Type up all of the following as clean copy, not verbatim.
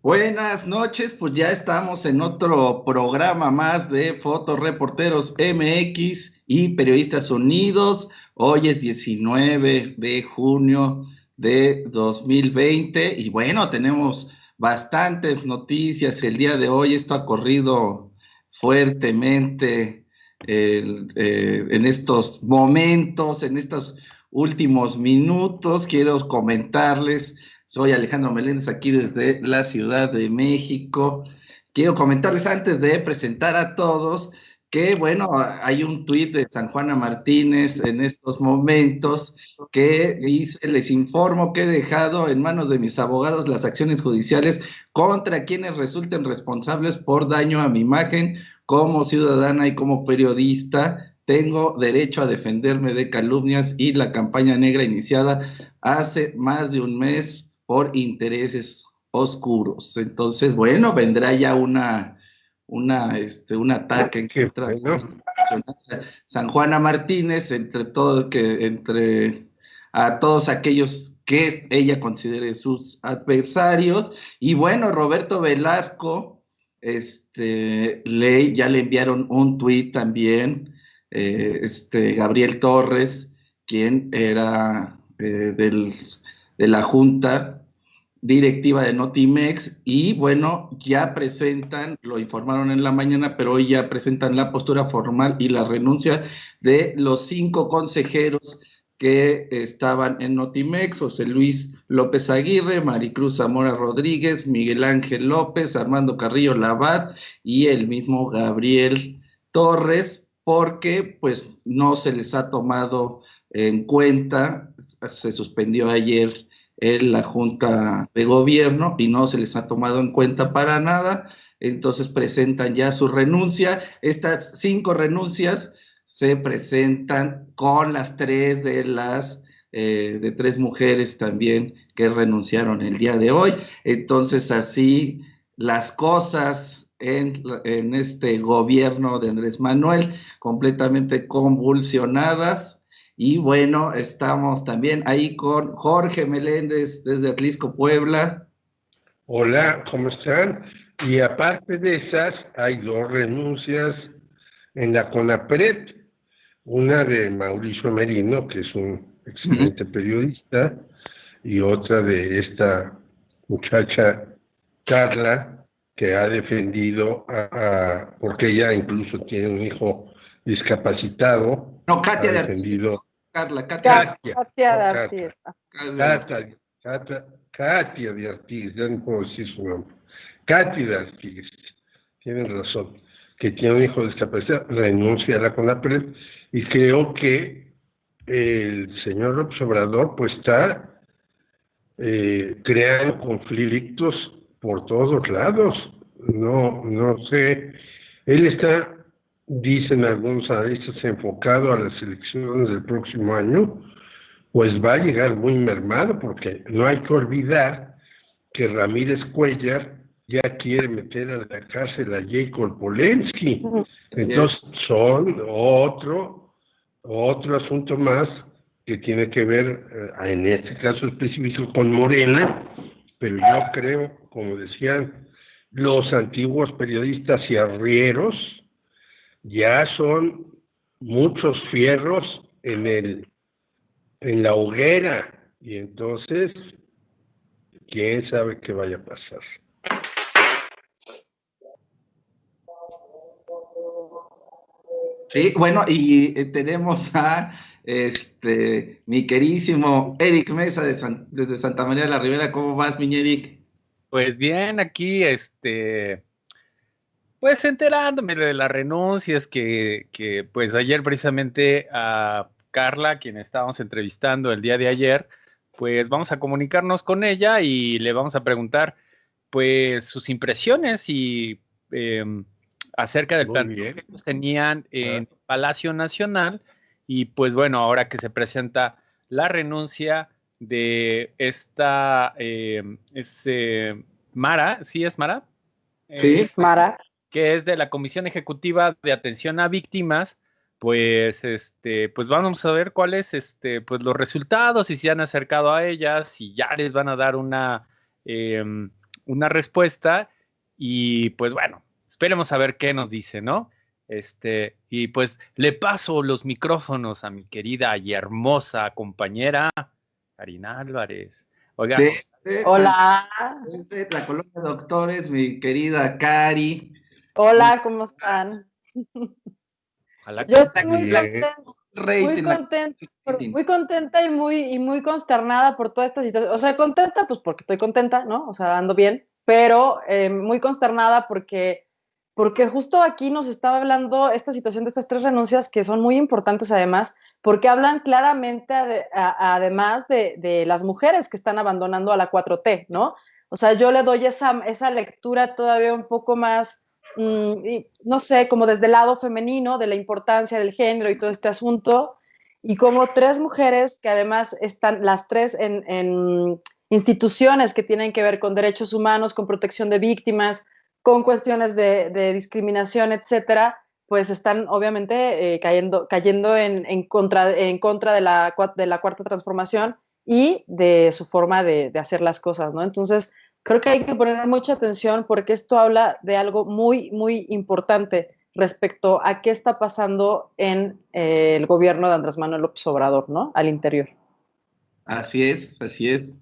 Buenas noches, pues ya estamos en otro programa más de Fotoreporteros MX y Periodistas Unidos. Hoy es 19 de junio de 2020 y bueno, tenemos bastantes noticias el día de hoy. Esto ha corrido fuertemente en estos momentos, en estos últimos minutos. Quiero comentarles. Soy Alejandro Meléndez, aquí desde la Ciudad de México. Quiero comentarles antes de presentar a todos que, bueno, hay un tuit de San Juana Martínez en estos momentos que dice: les informo que he dejado en manos de mis abogados las acciones judiciales contra quienes resulten responsables por daño a mi imagen como ciudadana y como periodista. Tengo derecho a defenderme de calumnias y la campaña negra iniciada hace más de un mes por intereses oscuros. Entonces, bueno, vendrá ya un ataque en contra de San Juana Martínez, entre a todos aquellos que ella considere sus adversarios. Y bueno, Roberto Velasco, ya le enviaron un tuit también, Gabriel Torres, quien era de la Junta Directiva de Notimex, y bueno, ya presentan, lo informaron en la mañana, pero hoy ya presentan la postura formal y la renuncia de los 5 consejeros que estaban en Notimex: José Luis López Aguirre, Maricruz Zamora Rodríguez, Miguel Ángel López, Armando Carrillo Labat y el mismo Gabriel Torres, porque pues no se les ha tomado en cuenta. Se suspendió ayer en la Junta de Gobierno y no se les ha tomado en cuenta para nada. Entonces presentan ya su renuncia. Estas 5 renuncias se presentan con las 3 de 3 mujeres también que renunciaron el día de hoy. Entonces, así las cosas en este gobierno de Andrés Manuel, completamente convulsionadas. Y bueno, estamos también ahí con Jorge Meléndez desde Atlisco, Puebla. Hola, ¿cómo están? Y aparte de esas, hay 2 renuncias en la CONAPRED, una de Mauricio Merino, que es un excelente periodista, y otra de esta muchacha Carla, que ha defendido porque ella incluso tiene un hijo discapacitado. No, Katia ha de defendido Artiz. Carla, Katia Katia de Artiz. Katia de Artiz, ya no puedo decir su nombre. Katia de Artiz, tienen razón, que tiene un hijo discapacitado, renuncia a la CONAPRED, y creo que el señor López Obrador pues está creando conflictos por todos lados. No sé, él está, dicen algunos analistas, enfocado a las elecciones del próximo año, pues va a llegar muy mermado, porque no hay que olvidar que Ramírez Cuellar ya quiere meter a la cárcel a Jacob Polensky. Entonces son otro asunto más que tiene que ver, en este caso específico, con Morena, pero yo creo, como decían los antiguos periodistas y arrieros, ya son muchos fierros en la hoguera, y entonces quién sabe qué vaya a pasar. Sí, bueno, y tenemos a mi queridísimo Eric Mesa desde Santa María de la Ribera. ¿Cómo vas, mi Eric? Pues bien, aquí, pues enterándome de las renuncias que pues ayer precisamente a Carla, quien estábamos entrevistando el día de ayer, pues vamos a comunicarnos con ella y le vamos a preguntar pues sus impresiones y acerca del plan que ellos tenían en Palacio Nacional. Y pues bueno, ahora que se presenta la renuncia de esta Mara, ¿sí es Mara? Sí, Mara. Que es de la Comisión Ejecutiva de Atención a Víctimas. Pues pues vamos a ver cuáles pues los resultados, si se han acercado a ellas, si ya les van a dar una una respuesta y pues bueno, esperemos a ver qué nos dice, ¿no? Y pues le paso los micrófonos a mi querida y hermosa compañera Karina Álvarez. Oiga, Hola, desde la colonia de doctores, mi querida Cari. hola, ¿cómo están? ojalá Yo estoy muy contenta, muy contenta y muy consternada por toda esta situación. O sea, contenta, pues porque estoy contenta, ¿no? O sea, ando bien, pero muy consternada porque justo aquí nos estaba hablando esta situación de estas 3 renuncias que son muy importantes además, porque hablan claramente además de las mujeres que están abandonando a la 4T, ¿no? O sea, yo le doy esa lectura todavía un poco más, no sé, como desde el lado femenino, de la importancia del género y todo este asunto, y como 3 mujeres que además están las 3 en instituciones que tienen que ver con derechos humanos, con protección de víctimas, con cuestiones de discriminación, etcétera, pues están obviamente cayendo en contra de la cuarta transformación y de su forma de hacer las cosas, ¿no? Entonces, creo que hay que poner mucha atención porque esto habla de algo muy, muy importante respecto a qué está pasando en el gobierno de Andrés Manuel López Obrador, ¿no? Al interior. Así es, así es.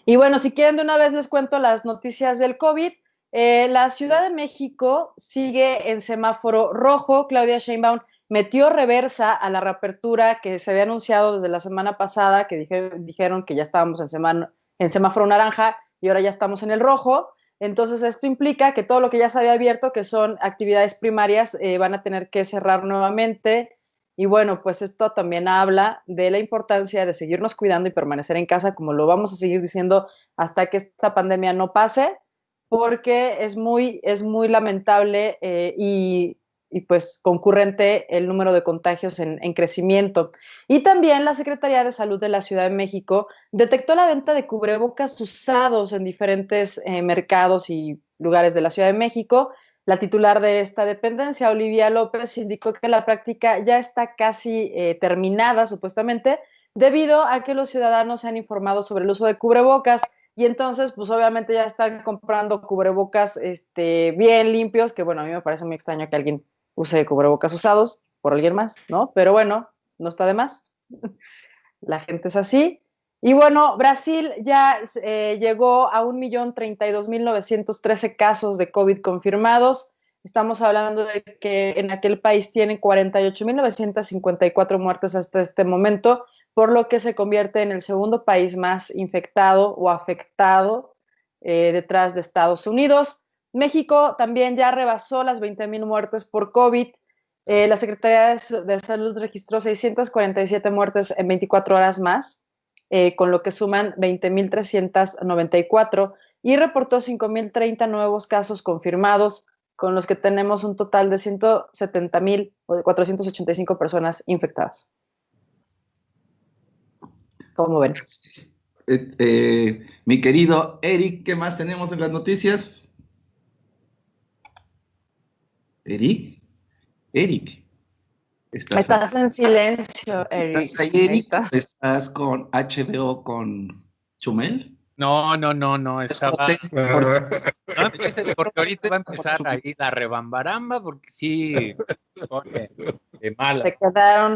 Y bueno, si quieren de una vez les cuento las noticias del COVID. La Ciudad de México sigue en semáforo rojo. Claudia Sheinbaum metió reversa a la reapertura que se había anunciado desde la semana pasada, que dijeron que ya estábamos en semáforo naranja y ahora ya estamos en el rojo. Entonces esto implica que todo lo que ya se había abierto, que son actividades primarias, van a tener que cerrar nuevamente. Y bueno, pues esto también habla de la importancia de seguirnos cuidando y permanecer en casa, como lo vamos a seguir diciendo hasta que esta pandemia no pase, porque es muy lamentable y pues concurrente el número de contagios en crecimiento. Y también la Secretaría de Salud de la Ciudad de México detectó la venta de cubrebocas usados en diferentes mercados y lugares de la Ciudad de México. La titular de esta dependencia, Olivia López, indicó que la práctica ya está casi terminada, supuestamente, debido a que los ciudadanos se han informado sobre el uso de cubrebocas y entonces, pues obviamente ya están comprando cubrebocas bien limpios, que bueno, a mí me parece muy extraño que alguien use cubrebocas usados por alguien más, ¿no? Pero bueno, no está de más. La gente es así. Y bueno, Brasil ya llegó a 1.032.913 casos de COVID confirmados. Estamos hablando de que en aquel país tienen 48.954 muertes hasta este momento, por lo que se convierte en el segundo país más infectado o afectado detrás de Estados Unidos. México también ya rebasó las 20.000 muertes por COVID. La Secretaría de Salud registró 647 muertes en 24 horas más, con lo que suman 20.394 y reportó 5.030 nuevos casos confirmados, con los que tenemos un total de 170.485 personas infectadas. ¿Cómo ven? Mi querido Eric, ¿qué más tenemos en las noticias? Eric, estás en silencio, Eric. ¿Estás ahí, Eric? ¿Estás con HBO con Chumel? No, estaba... No empieces, porque ahorita va a empezar ahí la rebambaramba, porque sí, pone de mala.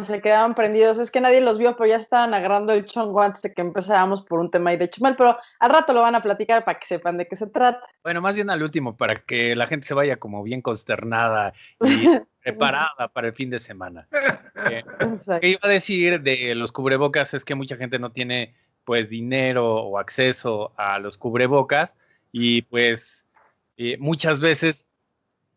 Se quedaron prendidos. Es que nadie los vio, pero ya estaban agarrando el chongo antes de que empezáramos por un tema ahí de Chumel, pero al rato lo van a platicar para que sepan de qué se trata. Bueno, más bien al último, para que la gente se vaya como bien consternada y preparada para el fin de semana. ¿Qué iba a decir de los cubrebocas? Es que mucha gente no tiene pues dinero o acceso a los cubrebocas y pues muchas veces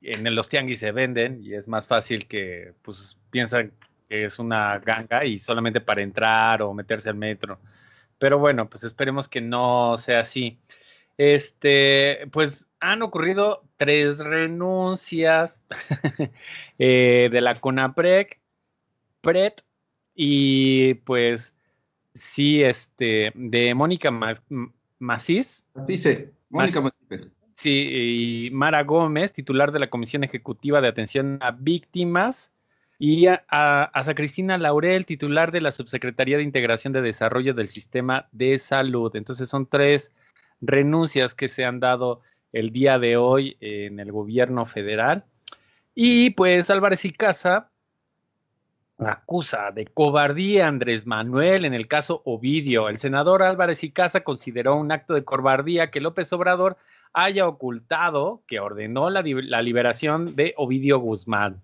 en los tianguis se venden y es más fácil que pues piensan que es una ganga y solamente para entrar o meterse al metro. Pero bueno, pues esperemos que no sea así. Pues han ocurrido 3 renuncias de la CONAPRED y pues sí, de Mónica Macís. Dice, Mónica Macís. Sí, y Mara Gómez, titular de la Comisión Ejecutiva de Atención a Víctimas, y a Cristina Laurel, titular de la Subsecretaría de Integración de Desarrollo del Sistema de Salud. Entonces son 3 renuncias que se han dado el día de hoy en el gobierno federal. Y pues Álvarez y Casa acusa de cobardía a Andrés Manuel en el caso Ovidio. El senador Álvarez y Casa consideró un acto de cobardía que López Obrador haya ocultado que ordenó la liberación de Ovidio Guzmán.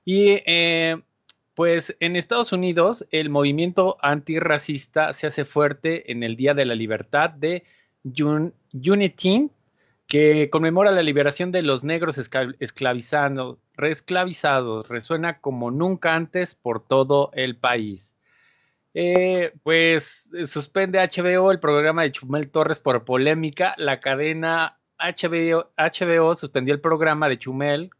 Y pues en Estados Unidos el movimiento antirracista se hace fuerte en el Día de la Libertad de Juneteenth, que conmemora la liberación de los negros reesclavizados. Resuena como nunca antes por todo el país. Pues suspende HBO el programa de Chumel Torres por polémica. La cadena HBO suspendió el programa de Chumel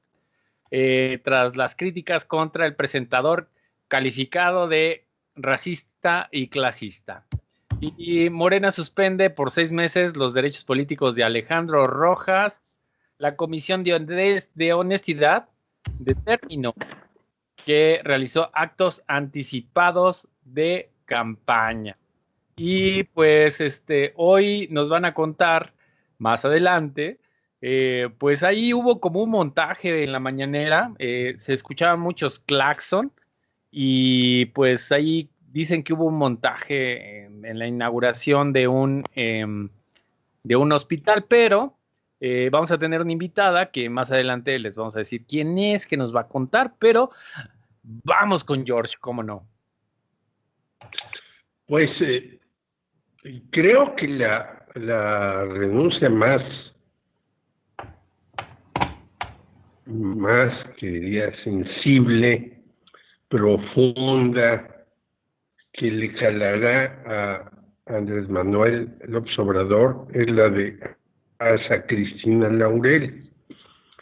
tras las críticas contra el presentador calificado de racista y clasista. Y Morena suspende por 6 meses los derechos políticos de Alejandro Rojas. La Comisión de Honestidad determinó que realizó actos anticipados de campaña. Y pues hoy nos van a contar más adelante, pues ahí hubo como un montaje en la mañanera, se escuchaban muchos claxon y pues ahí dicen que hubo un montaje en la inauguración de un hospital, pero vamos a tener una invitada que más adelante les vamos a decir quién es, que nos va a contar, pero vamos con George, ¿cómo no? Pues creo que la renuncia más que diría sensible, profunda, que le calará a Andrés Manuel López Obrador es la de Asa Cristina Laurel.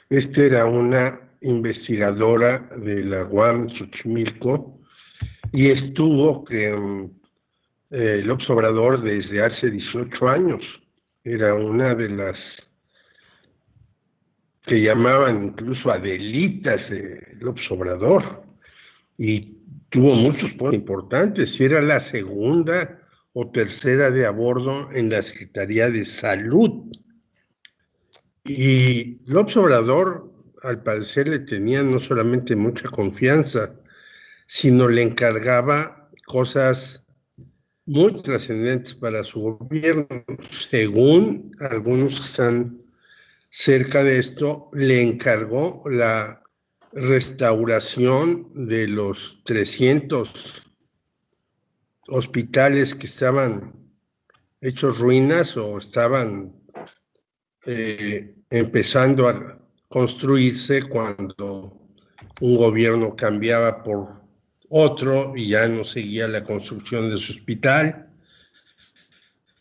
Esta era una investigadora de la UAM Xochimilco y estuvo con López Obrador desde hace 18 años. Era una de las que llamaban incluso Adelitas de López Obrador y tuvo muchos puestos importantes. Era la segunda o tercera de a bordo en la Secretaría de Salud. Y López Obrador, al parecer, le tenía no solamente mucha confianza, sino le encargaba cosas muy trascendentes para su gobierno. Según algunos que están cerca de esto, le encargó la restauración de los 300 hospitales que estaban hechos ruinas o estaban empezando a construirse cuando un gobierno cambiaba por otro y ya no seguía la construcción de su hospital.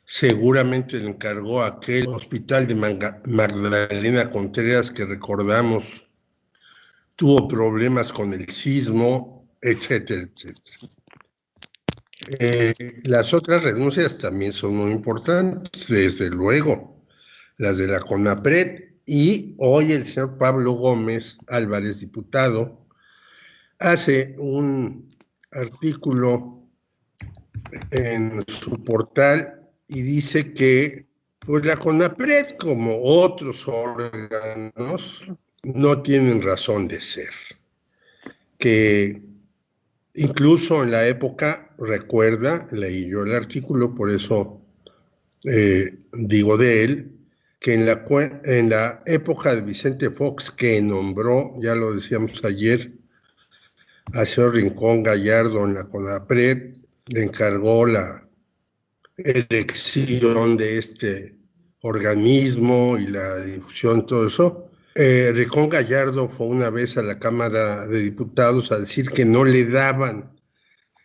Seguramente le encargó aquel hospital de Magdalena Contreras que recordamos tuvo problemas con el sismo, etcétera, etcétera. Las otras renuncias también son muy importantes, desde luego, las de la CONAPRED, y hoy el señor Pablo Gómez Álvarez, diputado, hace un artículo en su portal y dice que pues la CONAPRED, como otros órganos, no tienen razón de ser. Que incluso en la época, recuerda, leí yo el artículo, por eso digo de él, que en la época de Vicente Fox, que nombró, ya lo decíamos ayer, al señor Rincón Gallardo en la CONAPRED, le encargó la elección de este organismo y la difusión, todo eso. Rincón Gallardo fue una vez a la Cámara de Diputados a decir que no le daban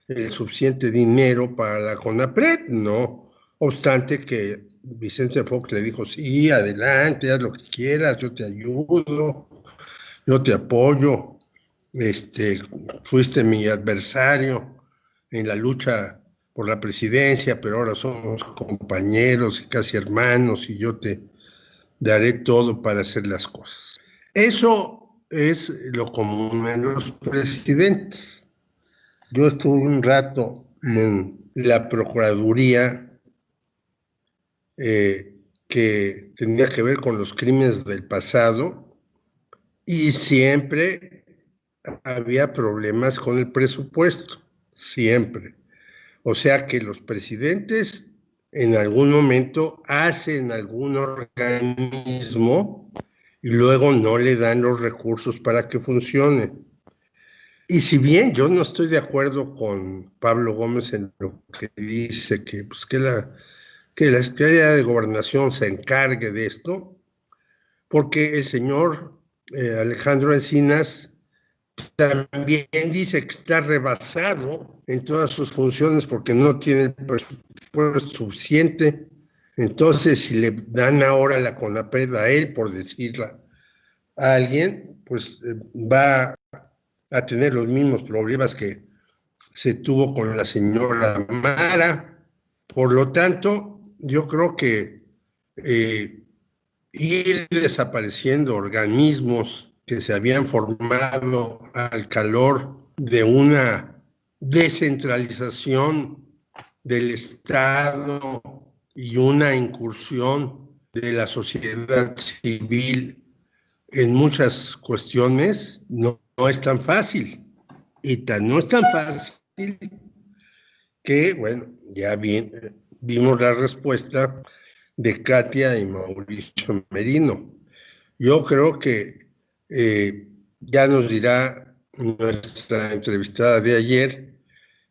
el suficiente dinero para la CONAPRED, no obstante que Vicente Fox le dijo, sí, adelante, haz lo que quieras, yo te ayudo, yo te apoyo, fuiste mi adversario en la lucha por la presidencia, pero ahora somos compañeros y casi hermanos y yo te daré todo para hacer las cosas. Eso es lo común en los presidentes. Yo estuve un rato en la Procuraduría que tenía que ver con los crímenes del pasado y siempre había problemas con el presupuesto, siempre. O sea que los presidentes en algún momento hacen algún organismo y luego no le dan los recursos para que funcione. Y si bien yo no estoy de acuerdo con Pablo Gómez en lo que dice que, pues, que la Secretaría de Gobernación se encargue de esto, porque el señor Alejandro Encinas también dice que está rebasado en todas sus funciones porque no tiene el presupuesto suficiente. Entonces, si le dan ahora la CONAPRED a él, por decirla a alguien, pues va a tener los mismos problemas que se tuvo con la señora Mara. Por lo tanto, yo creo que ir desapareciendo organismos que se habían formado al calor de una descentralización del Estado y una incursión de la sociedad civil en muchas cuestiones, no es tan fácil. Y no es tan fácil que, bueno, ya vimos la respuesta de Katia y Mauricio Merino. Yo creo que ya nos dirá nuestra entrevistada de ayer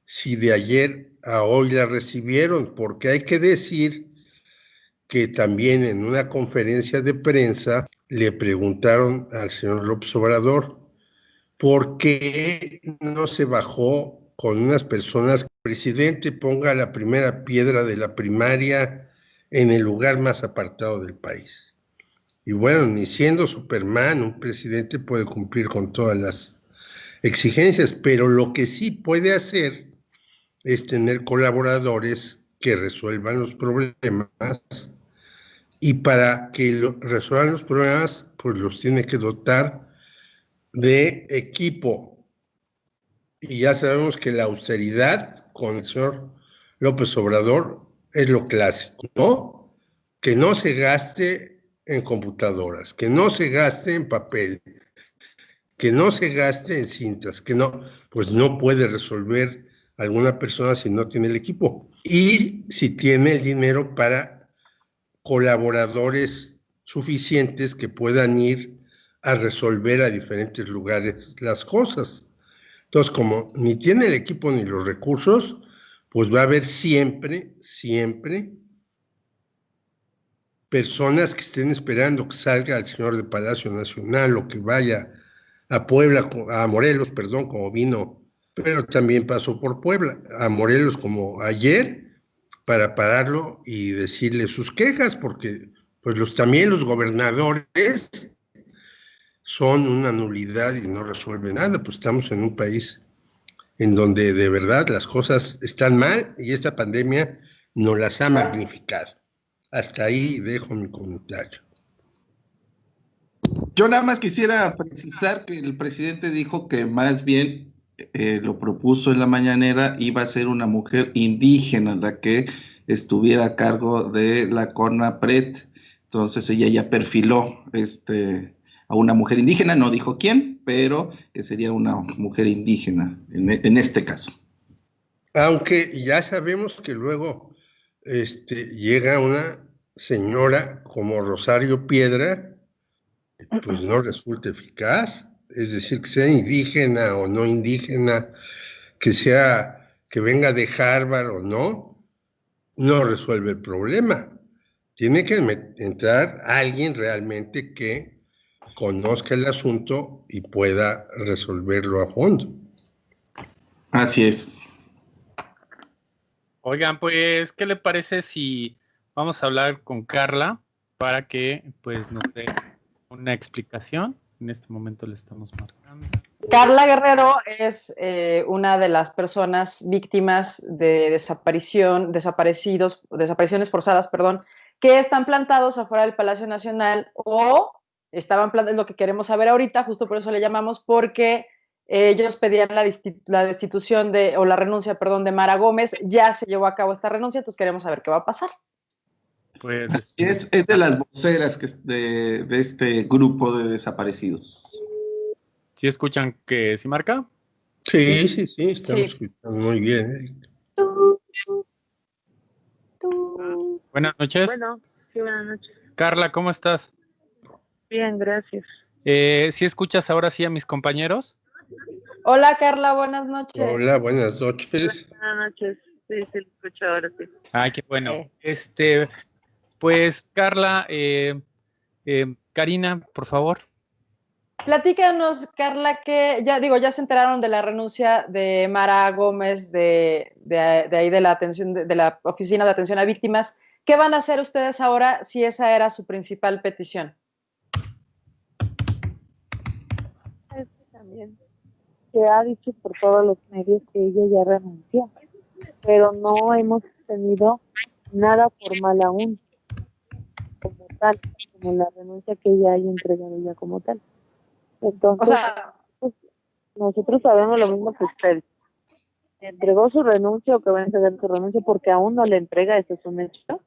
si de ayer a hoy la recibieron, porque hay que decir que también en una conferencia de prensa le preguntaron al señor López Obrador por qué no se bajó con unas personas que el presidente ponga la primera piedra de la primaria en el lugar más apartado del país. Y bueno, ni siendo Superman, un presidente puede cumplir con todas las exigencias, pero lo que sí puede hacer es tener colaboradores que resuelvan los problemas, y para que resuelvan los problemas, pues los tiene que dotar de equipo. Y ya sabemos que la austeridad con el señor López Obrador es lo clásico, ¿no? Que no se gaste en computadoras, que no se gaste en papel, que no se gaste en cintas, que no, pues no puede resolver alguna persona si no tiene el equipo. Y si tiene el dinero para colaboradores suficientes que puedan ir a resolver a diferentes lugares las cosas. Entonces, como ni tiene el equipo ni los recursos, pues va a haber siempre personas que estén esperando que salga el señor de Palacio Nacional o que vaya a Puebla, a Morelos, perdón, como vino, pero también pasó por Puebla, a Morelos como ayer, para pararlo y decirle sus quejas, porque pues también los gobernadores son una nulidad y no resuelven nada, pues estamos en un país en donde de verdad las cosas están mal y esta pandemia nos las ha magnificado. Hasta ahí dejo mi comentario. Yo nada más quisiera precisar que el presidente dijo que más bien lo propuso en la mañanera, iba a ser una mujer indígena la que estuviera a cargo de la CONAPRED. Entonces ella ya perfiló a una mujer indígena, no dijo quién, pero que sería una mujer indígena en este caso. Aunque ya sabemos que luego llega una señora como Rosario Piedra, pues no resulta eficaz, es decir, que sea indígena o no indígena, que venga de Harvard o no resuelve el problema. Tiene que entrar alguien realmente que conozca el asunto y pueda resolverlo a fondo. Así es. Oigan, pues, ¿qué le parece si vamos a hablar con Carla para que pues nos dé una explicación? En este momento le estamos marcando. Carla Guerrero es una de las personas víctimas de desapariciones forzadas, que están plantados afuera del Palacio Nacional o estaban plantados, es lo que queremos saber ahorita, justo por eso le llamamos, porque ellos pedían la destitución o la renuncia, de Mara Gómez. Ya se llevó a cabo esta renuncia, entonces queremos saber qué va a pasar. Pues Es de las voceras de este grupo de desaparecidos. ¿sí escuchan que sí marca? Sí, estamos Sí. escuchando muy bien. Buenas noches. Bueno, sí, buenas noches. Carla, ¿cómo estás? Bien, gracias. ¿Sí escuchas ahora sí a mis compañeros? Hola Carla, buenas noches. Hola, buenas noches. Buenas noches. Sí, lo escucho ahora sí. Ay, qué bueno. Pues Carla, Karina, por favor. Platícanos, Carla, que ya se enteraron de la renuncia de Mara Gómez de ahí de la atención de la Oficina de Atención a Víctimas. ¿Qué van a hacer ustedes ahora si esa era su principal petición? Es que también se ha dicho por todos los medios que ella ya renunció, pero no hemos tenido nada formal aún, como tal, como la renuncia que ella haya entregado ya como tal. Entonces, O sea, pues, nosotros sabemos lo mismo que ustedes. Entregó su renuncia o que va a entregar su renuncia porque aún no le entrega, eso es un hecho.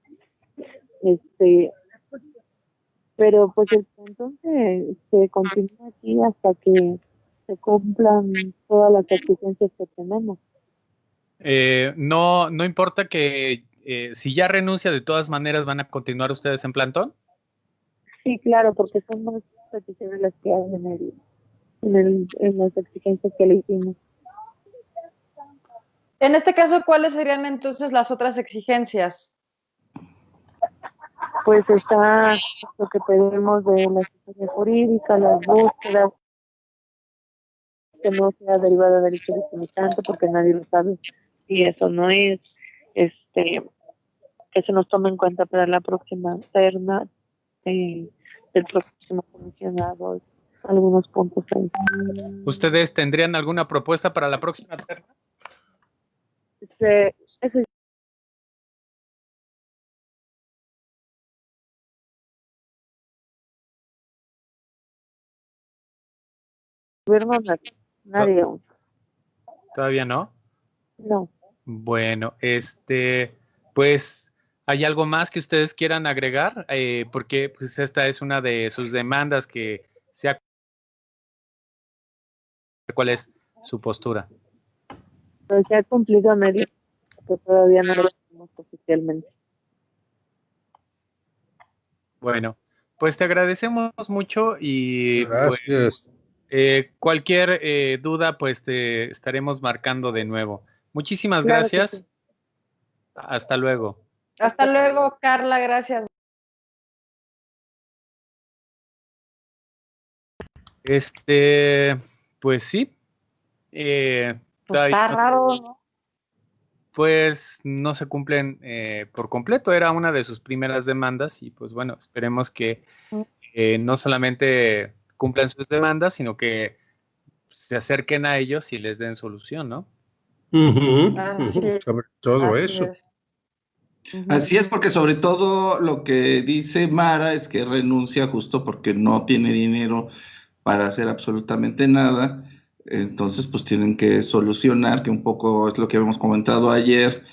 Pero pues el punto se continúa aquí hasta que se cumplan todas las exigencias que tenemos. No importa que si ya renuncia, de todas maneras van a continuar ustedes en plantón. Sí, claro, porque son más peticiones las que hay en las exigencias que le hicimos. en este caso, ¿cuáles serían entonces las otras exigencias? Pues está lo que pedimos de la asistencia jurídica, las búsquedas, que no sea derivada del tanto porque nadie lo sabe y eso no es, que se nos tome en cuenta para la próxima terna del próximo comisionado, algunos puntos ahí. ¿Ustedes tendrían alguna propuesta para la próxima terna? Eso gobierno nadie aún. ¿Todavía no? No. Bueno, pues, ¿hay algo más que ustedes quieran agregar? Porque pues esta es una de sus demandas que sea. ¿Cuál es su postura? Pero se ha cumplido a medio, que todavía no lo tenemos oficialmente. Bueno, pues te agradecemos mucho y Gracias. pues, cualquier duda, pues te estaremos marcando de nuevo. Muchísimas Claro gracias. sí. Hasta luego. Hasta luego, Carla, gracias. Pues sí. Pues está raro, ¿no? Pues no se cumplen por completo. Era una de sus primeras demandas y pues bueno, esperemos que no solamente cumplan sus demandas, sino que se acerquen a ellos y les den solución, ¿no? Sobre todo así eso. es. Así es, porque sobre todo lo que dice Mara es que renuncia justo porque no tiene dinero para hacer absolutamente nada. Entonces, pues tienen que solucionar, que un poco es lo que habíamos comentado ayer,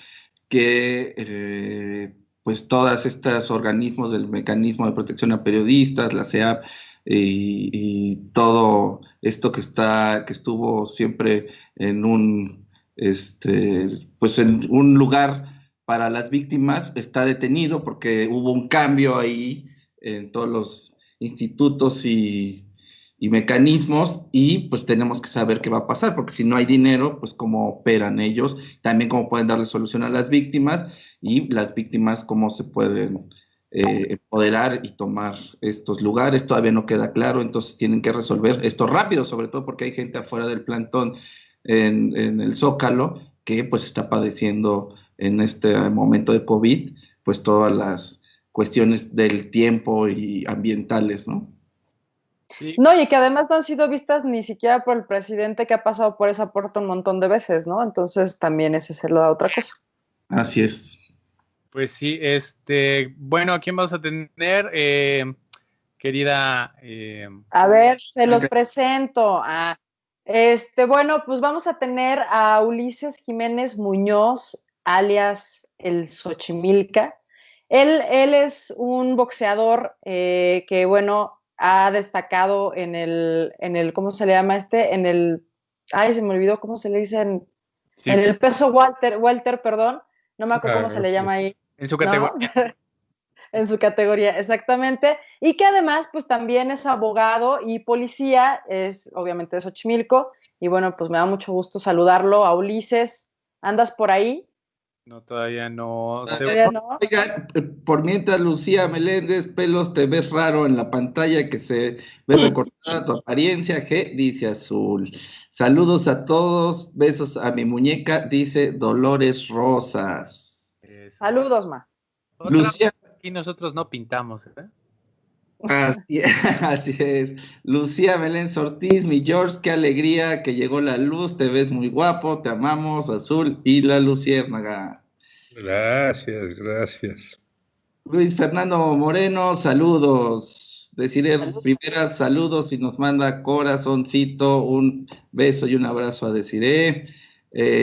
que pues todas estas organismos del mecanismo de protección a periodistas, la CEAP y todo esto que estuvo siempre en pues en un lugar para las víctimas, está detenido porque hubo un cambio ahí en todos los institutos y mecanismos y pues tenemos que saber qué va a pasar, porque si no hay dinero, pues cómo operan ellos, también cómo pueden darle solución a las víctimas y las víctimas cómo se pueden empoderar y tomar estos lugares, todavía no queda claro, entonces tienen que resolver esto rápido, sobre todo porque hay gente afuera del plantón en el Zócalo que pues está padeciendo en este momento de COVID, pues todas las cuestiones del tiempo y ambientales, ¿no? Sí. No, y que además no han sido vistas ni siquiera por el presidente que ha pasado por esa puerta un montón de veces, ¿no? Entonces también ese es la otra cosa. Así es. Pues sí, bueno, ¿a quién vamos a tener? Querida. A ver, se los presento. Bueno, pues vamos a tener a Ulises Jiménez Muñoz, alias el Xochimilca. Él es un boxeador que, bueno, ha destacado ¿cómo se le llama este? Ay, se me olvidó cómo se le dice Sí, en el peso welter, perdón, no me acuerdo cómo se le llama ahí, en su ¿no? categoría. En su categoría, exactamente. Y que además, pues también es abogado y policía, es obviamente de Xochimilco. Y bueno, pues me da mucho gusto saludarlo. A Ulises, ¿andas por ahí? No, todavía no. ¿Todavía no? Oiga, por mientras, Lucía Meléndez, pelos, te ves raro en la pantalla que se ve recortada tu apariencia. G dice azul. Saludos a todos, besos a mi muñeca, dice Dolores Rosas. Eso. Saludos, ma. Otra vez, Lucía, aquí nosotros no pintamos, ¿eh? así, así es. Lucía Belén Ortiz, mi George, qué alegría que llegó la luz, te ves muy guapo, te amamos, azul y la luciérnaga. Gracias, gracias. Luis Fernando Moreno, saludos. Deciré Rivera, saludos y nos manda corazoncito, un beso y un abrazo a Desiree.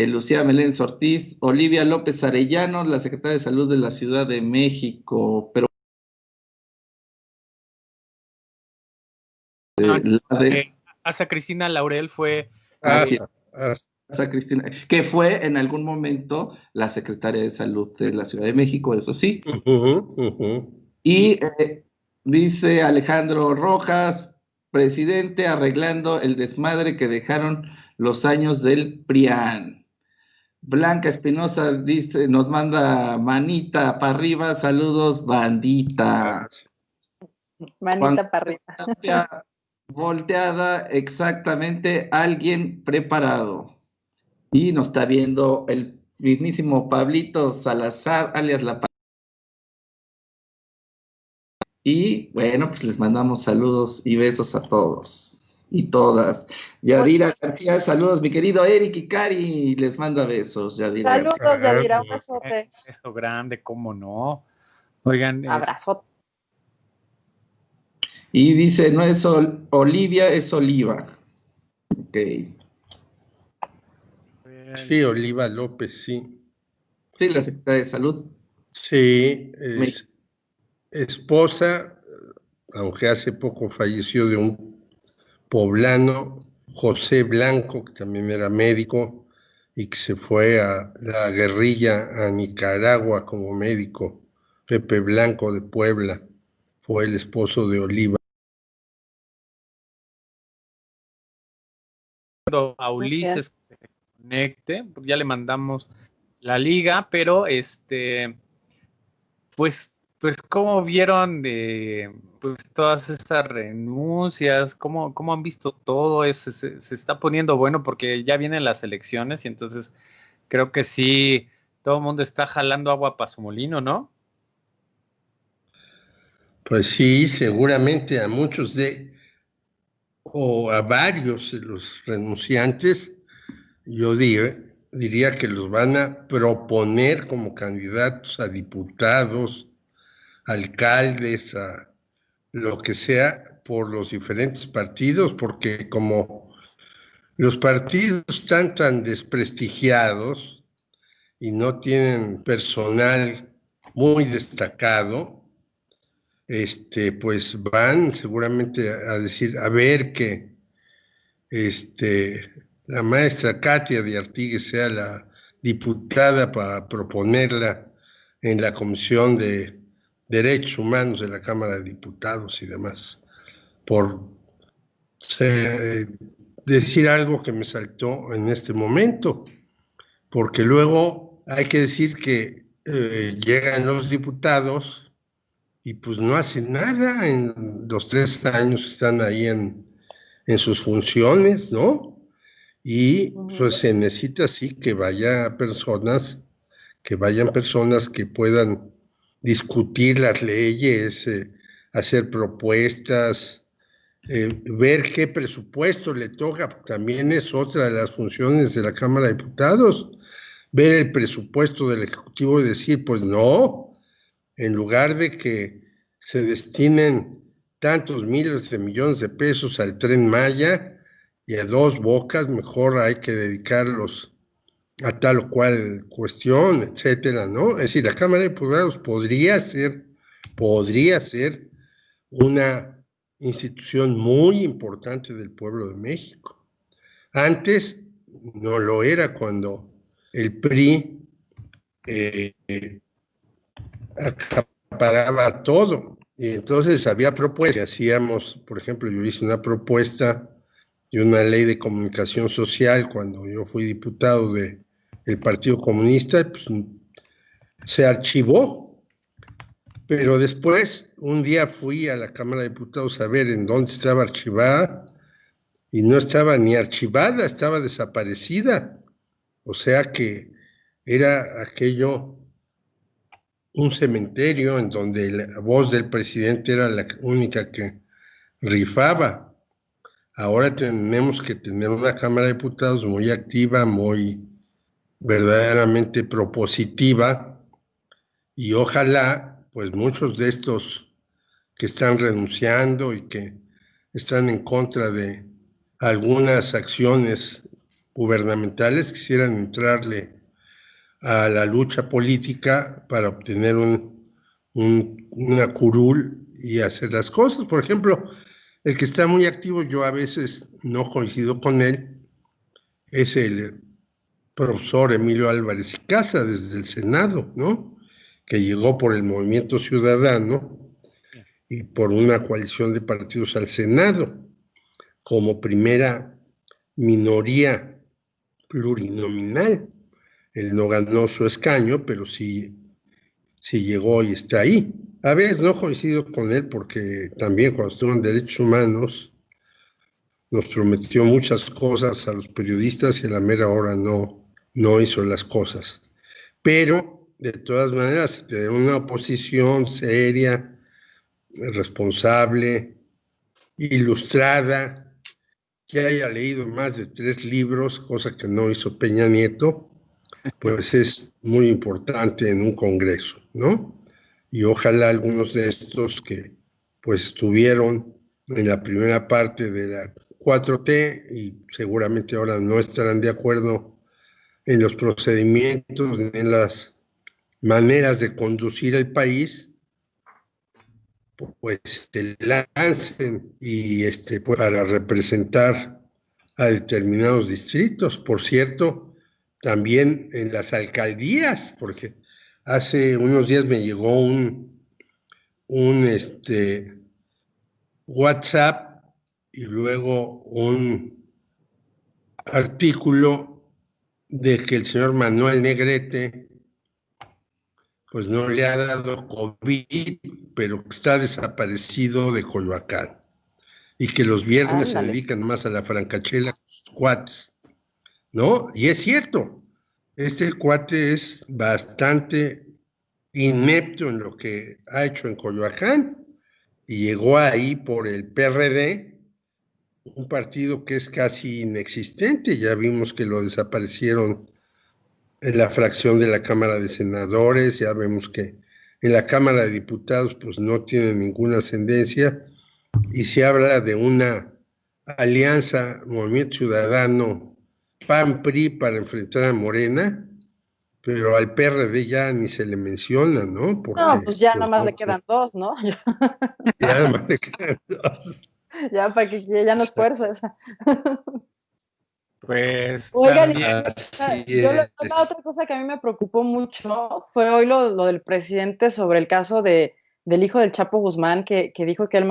Lucía Melén Ortiz, Olivia López Arellano, la secretaria de Salud de la Ciudad de México, pero Ah, la de Asa Cristina Laurel fue así Hasta, hasta. es, Cristina, que fue en algún momento la secretaria de Salud de la Ciudad de México, eso sí. Ujú, ujú. Y dice Alejandro Rojas, presidente, arreglando el desmadre que dejaron los años del PRIAN. Blanca Espinosa dice, nos manda manita para arriba, saludos, bandita. Juan Manita para arriba. Tapia, volteada, exactamente, alguien preparado. Y nos está viendo el mismísimo Pablito Salazar, alias La Y bueno, pues les mandamos saludos y besos a todos y todas. Yadira García, saludos, mi querido Eric y Cari, les manda besos, Yadira García. Saludos, Yadira, un besote. eso grande, cómo no. Oigan, Abrazo. Y dice, no es Olivia, es Oliva. Ok. Sí, Oliva López, sí. Sí, la secretaria de Salud. Sí, es esposa, aunque hace poco falleció, de un poblano, José Blanco, que también era médico y que se fue a la guerrilla a Nicaragua como médico. Pepe Blanco de Puebla fue el esposo de Oliva. a Ulises que se conecte, ya le mandamos la liga, pero pues cómo vieron pues todas estas renuncias, cómo han visto todo eso, se está poniendo bueno porque ya vienen las elecciones y entonces creo que sí, todo el mundo está jalando agua para su molino, ¿no? Pues sí, seguramente a muchos o a varios de los renunciantes, yo diría que los van a proponer como candidatos a diputados, alcaldes, a lo que sea, por los diferentes partidos, porque como los partidos están tan desprestigiados y no tienen personal muy destacado, pues van seguramente a decir, a ver que la maestra Katia de Artigues sea la diputada para proponerla en la Comisión de Derechos Humanos de la Cámara de Diputados y demás, por decir algo que me saltó en este momento, porque luego hay que decir que llegan los diputados y pues no hacen nada en los 3 años que están ahí en sus funciones, ¿no? Y pues se necesita sí que vayan personas que puedan discutir las leyes, hacer propuestas, ver qué presupuesto le toca, también es otra de las funciones de la Cámara de Diputados, ver el presupuesto del Ejecutivo y decir, pues no, en lugar de que se destinen tantos miles de millones de pesos al Tren Maya y a Dos Bocas, mejor hay que dedicarlos a tal o cual cuestión, etcétera, ¿no? Es decir, la Cámara de Diputados podría ser una institución muy importante del pueblo de México. Antes no lo era cuando el PRI acaparaba todo. Y entonces había propuestas. Hacíamos, por ejemplo, yo hice una propuesta de una ley de comunicación social cuando yo fui diputado del Partido Comunista, pues se archivó. Pero después, un día fui a la Cámara de Diputados a ver en dónde estaba archivada y no estaba ni archivada, estaba desaparecida. O sea que era aquello un cementerio en donde la voz del presidente era la única que rifaba. Ahora tenemos que tener una Cámara de Diputados muy activa, muy verdaderamente propositiva, y ojalá, pues muchos de estos que están renunciando y que están en contra de algunas acciones gubernamentales quisieran entrarle a la lucha política para obtener una curul y hacer las cosas. Por ejemplo, el que está muy activo, yo a veces no coincido con él, es el profesor Emilio Álvarez y Casa desde el Senado, ¿no? Que llegó por el Movimiento Ciudadano y por una coalición de partidos al Senado como primera minoría plurinominal. Él no ganó su escaño, pero sí llegó y está ahí. A veces no coincido con él porque también cuando estuvo en Derechos Humanos nos prometió muchas cosas a los periodistas y a la mera hora no hizo las cosas. Pero, de todas maneras, tener una oposición seria, responsable, ilustrada, que haya leído más de 3 libros, cosa que no hizo Peña Nieto, pues es muy importante en un congreso, ¿no? Y ojalá algunos de estos que pues estuvieron en la primera parte de la 4T y seguramente ahora no estarán de acuerdo en los procedimientos, en las maneras de conducir el país, pues se lancen y para representar a determinados distritos. Por cierto, también en las alcaldías, porque hace unos días me llegó un WhatsApp y luego un artículo de que el señor Manuel Negrete pues no le ha dado COVID, pero está desaparecido de Coyoacán y que los viernes se dedican más a la francachela con sus cuates, ¿no? Y es cierto, este cuate es bastante inepto en lo que ha hecho en Coyoacán y llegó ahí por el PRD, un partido que es casi inexistente. Ya vimos que lo desaparecieron en la fracción de la Cámara de Senadores, ya vemos que en la Cámara de Diputados pues no tiene ninguna ascendencia y se habla de una alianza Movimiento Ciudadano PAN-PRI para enfrentar a Morena, pero al PRD ya ni se le menciona, ¿no? Porque, no, pues ya pues, nomás le quedan 2, ¿no? Ya nomás le quedan 2. Ya para que ya no es fuerza esa. Pues oigan, la otra cosa que a mí me preocupó mucho fue hoy lo del presidente sobre el caso del hijo del Chapo Guzmán, que dijo que él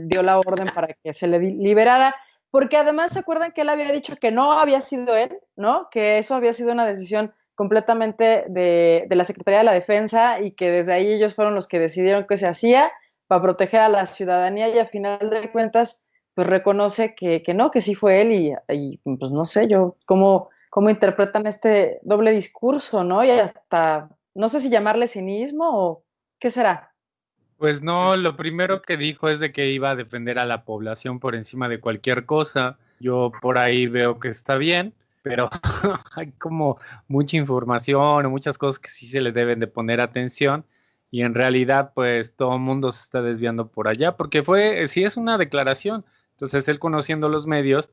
dio la orden para que se le liberara, porque además se acuerdan que él había dicho que no había sido él, ¿no? Que eso había sido una decisión completamente de la Secretaría de la Defensa y que desde ahí ellos fueron los que decidieron qué se hacía para proteger a la ciudadanía y a final de cuentas pues reconoce que no, que sí fue él y pues no sé yo cómo interpretan este doble discurso, ¿no? Y hasta, no sé si llamarle cinismo o qué será. Pues no, lo primero que dijo es de que iba a defender a la población por encima de cualquier cosa. Yo por ahí veo que está bien, pero hay como mucha información o muchas cosas que sí se le deben de poner atención y en realidad pues todo el mundo se está desviando por allá porque sí es una declaración. Entonces él conociendo los medios,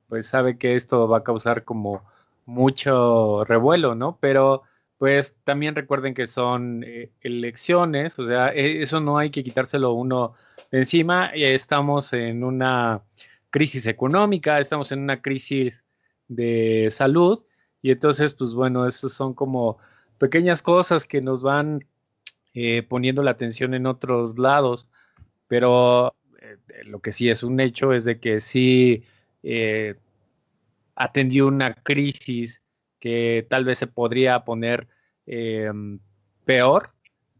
pues sabe que esto va a causar como mucho revuelo, ¿no? Pero pues también recuerden que son elecciones, o sea, eso no hay que quitárselo uno de encima. Estamos en una crisis económica, estamos en una crisis de salud y entonces, pues bueno, esos son como pequeñas cosas que nos van poniendo la atención en otros lados, pero lo que sí es un hecho es de que sí eh, atendió una crisis que tal vez se podría poner eh, peor,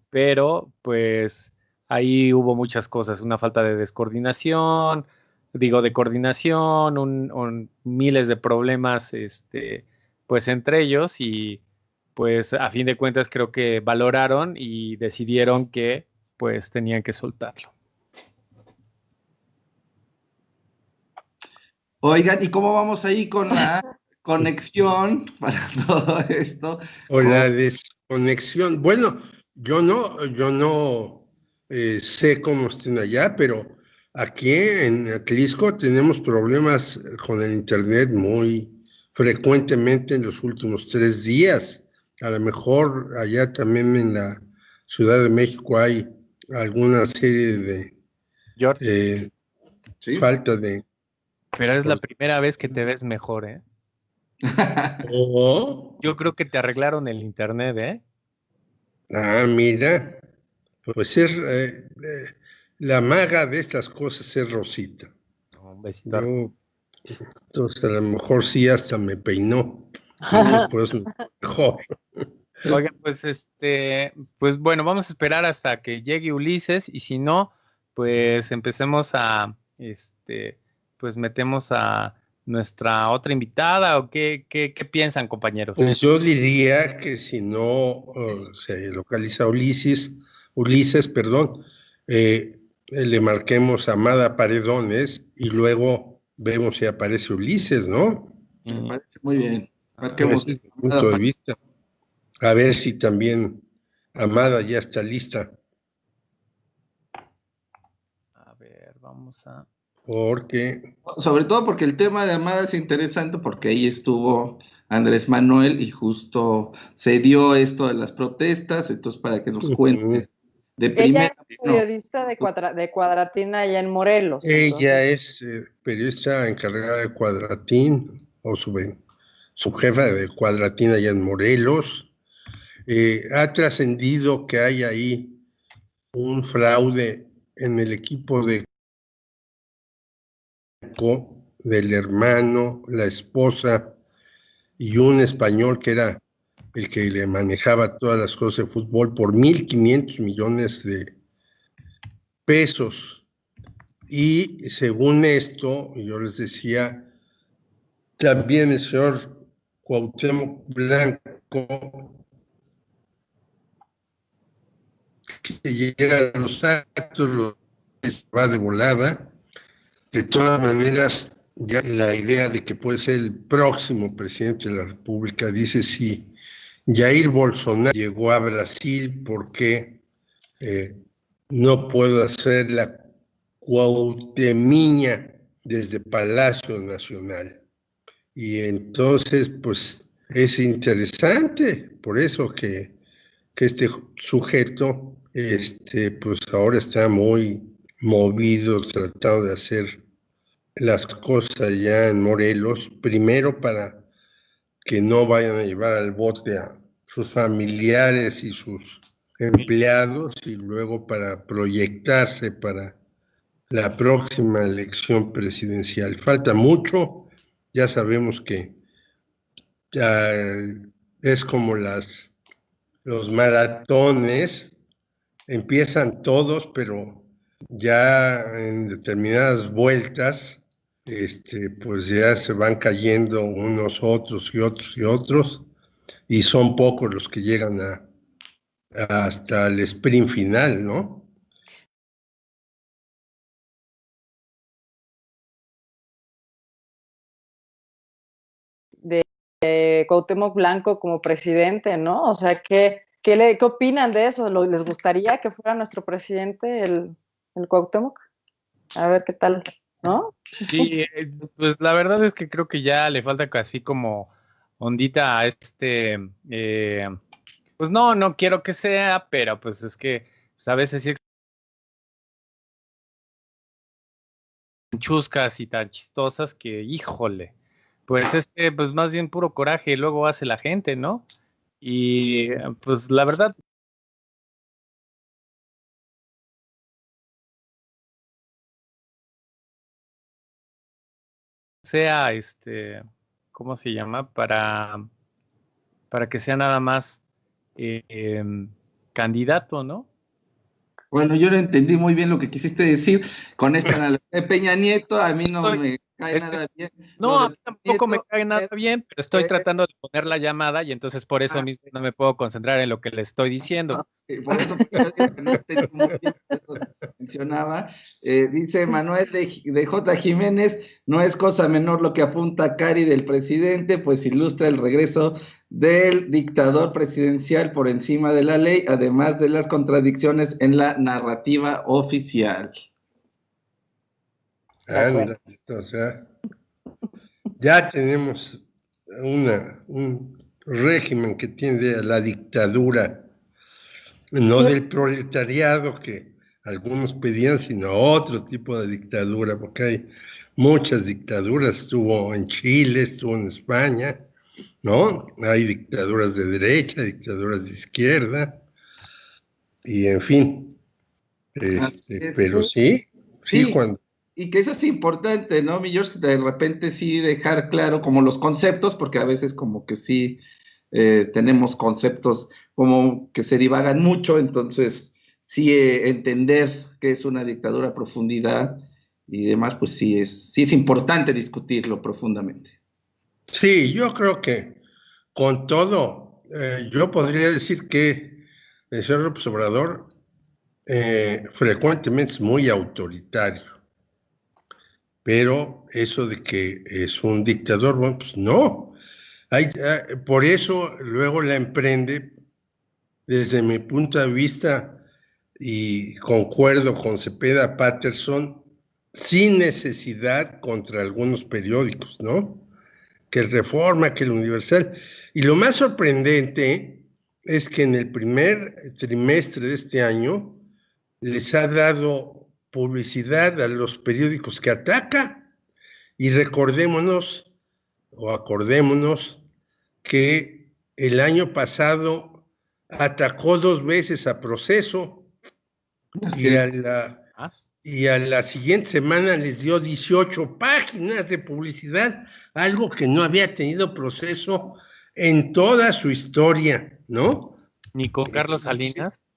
pero pues ahí hubo muchas cosas, una falta de descoordinación, digo, de coordinación, miles de problemas, pues entre ellos y pues a fin de cuentas creo que valoraron y decidieron que pues tenían que soltarlo. Oigan, ¿y cómo vamos ahí con la conexión para todo esto? O la desconexión. Bueno, yo no sé cómo estén allá, pero aquí en Atlisco tenemos problemas con el internet muy frecuentemente en los últimos 3 días. A lo mejor allá también en la Ciudad de México hay alguna serie de George, Sí. falta de... pero es la primera vez que te ves mejor, ¿eh? Oh, Yo creo que te arreglaron el internet, ¿eh? mira, pues la maga de estas cosas es Rosita. Un besito. Yo, entonces a lo mejor sí hasta me peinó. Después mejor. Oiga, pues pues bueno, vamos a esperar hasta que llegue Ulises y si no, pues empecemos a, pues metemos a nuestra otra invitada o qué piensan, compañeros. Pues yo diría que si no se localiza Ulises, perdón, le marquemos a Amada Paredones y luego vemos si aparece Ulises, ¿no? Me parece muy bien. Ese es mi punto de vista. A ver si también Amada ya está lista. A ver, vamos a... Porque... Sobre todo porque el tema de Amada es interesante porque ahí estuvo Andrés Manuel y justo se dio esto de las protestas, entonces para que nos cuente de Ella primera es mano. periodista de Cuadratina allá en Morelos. Ella es periodista encargada de Cuadratín, o su jefa de Cuadratín allá en Morelos. Ha trascendido que hay ahí un fraude en el equipo del hermano, la esposa y un español que era el que le manejaba todas las cosas de fútbol por 1.500 millones de pesos. Y según esto, yo les decía, también el señor Cuauhtémoc Blanco, que llega a los actos, va de volada. De todas maneras, ya la idea de que puede ser el próximo presidente de la República, dice si Jair Bolsonaro llegó a Brasil porque no puedo hacer la cuautemiña desde Palacio Nacional. Y entonces, pues, es interesante, por eso que este sujeto, pues ahora está muy movido tratando de hacer las cosas ya en Morelos, primero para que no vayan a llevar al bote a sus familiares y sus empleados y luego para proyectarse para la próxima elección presidencial. Falta mucho, ya sabemos que ya es como los maratones, empiezan todos, pero ya en determinadas vueltas, pues ya se van cayendo unos otros y otros y otros, y son pocos los que llegan hasta el sprint final, ¿no? De Cuauhtémoc Blanco como presidente, ¿no? O sea, ¿qué opinan de eso? ¿Les gustaría que fuera nuestro presidente el Cuauhtémoc? A ver qué tal, ¿no? Sí, pues la verdad es que creo que ya le falta casi como ondita a pues no quiero que sea, pero pues es que pues a veces sí chuscas y tan chistosas que, híjole, pues pues más bien puro coraje luego hace la gente, ¿no? Y pues la verdad, sea ¿cómo se llama? Para que sea nada más candidato, ¿no? Bueno, yo no entendí muy bien lo que quisiste decir con esta analogía de Peña Nieto. A mí no Estoy, me cae es que nada bien lo no, a de mí Peña tampoco me Nieto. cae nada bien, pero estoy tratando de poner la llamada y entonces por eso mismo no me puedo concentrar en lo que le estoy diciendo. Por eso yo digo que no entendí muy bien lo que mencionaba. Dice Manuel de J. Jiménez, no es cosa menor lo que apunta Cari del presidente, pues ilustra el regreso del dictador presidencial por encima de la ley, además de las contradicciones en la narrativa oficial. Anda, o sea, ya tenemos un régimen que tiende a la dictadura, no del proletariado que algunos pedían, sino otro tipo de dictadura, porque hay muchas dictaduras. Estuvo en Chile, estuvo en España, ¿no? Hay dictaduras de derecha, dictaduras de izquierda, y en fin, pero sí, Sí, Juan. y que eso es importante, ¿no, mi George? De repente sí dejar claro como los conceptos, porque a veces como que sí tenemos conceptos como que se divagan mucho, entonces sí entender qué es una dictadura a profundidad y demás, pues sí es importante discutirlo profundamente. Sí, yo creo que con todo, yo podría decir que el señor López Obrador frecuentemente es muy autoritario, pero eso de que es un dictador, bueno, pues no. Por eso luego la emprende, desde mi punto de vista, y concuerdo con Cepeda Patterson, sin necesidad contra algunos periódicos, ¿no? Que el Reforma, que el Universal. Y lo más sorprendente es que en el primer trimestre de este año les ha dado publicidad a los periódicos que ataca. Y recordémonos o acordémonos que el año pasado atacó 2 veces a Proceso Así y es. a la siguiente semana les dio 18 páginas de publicidad, algo que no había tenido Proceso en toda su historia, ¿no? Ni con Carlos Salinas.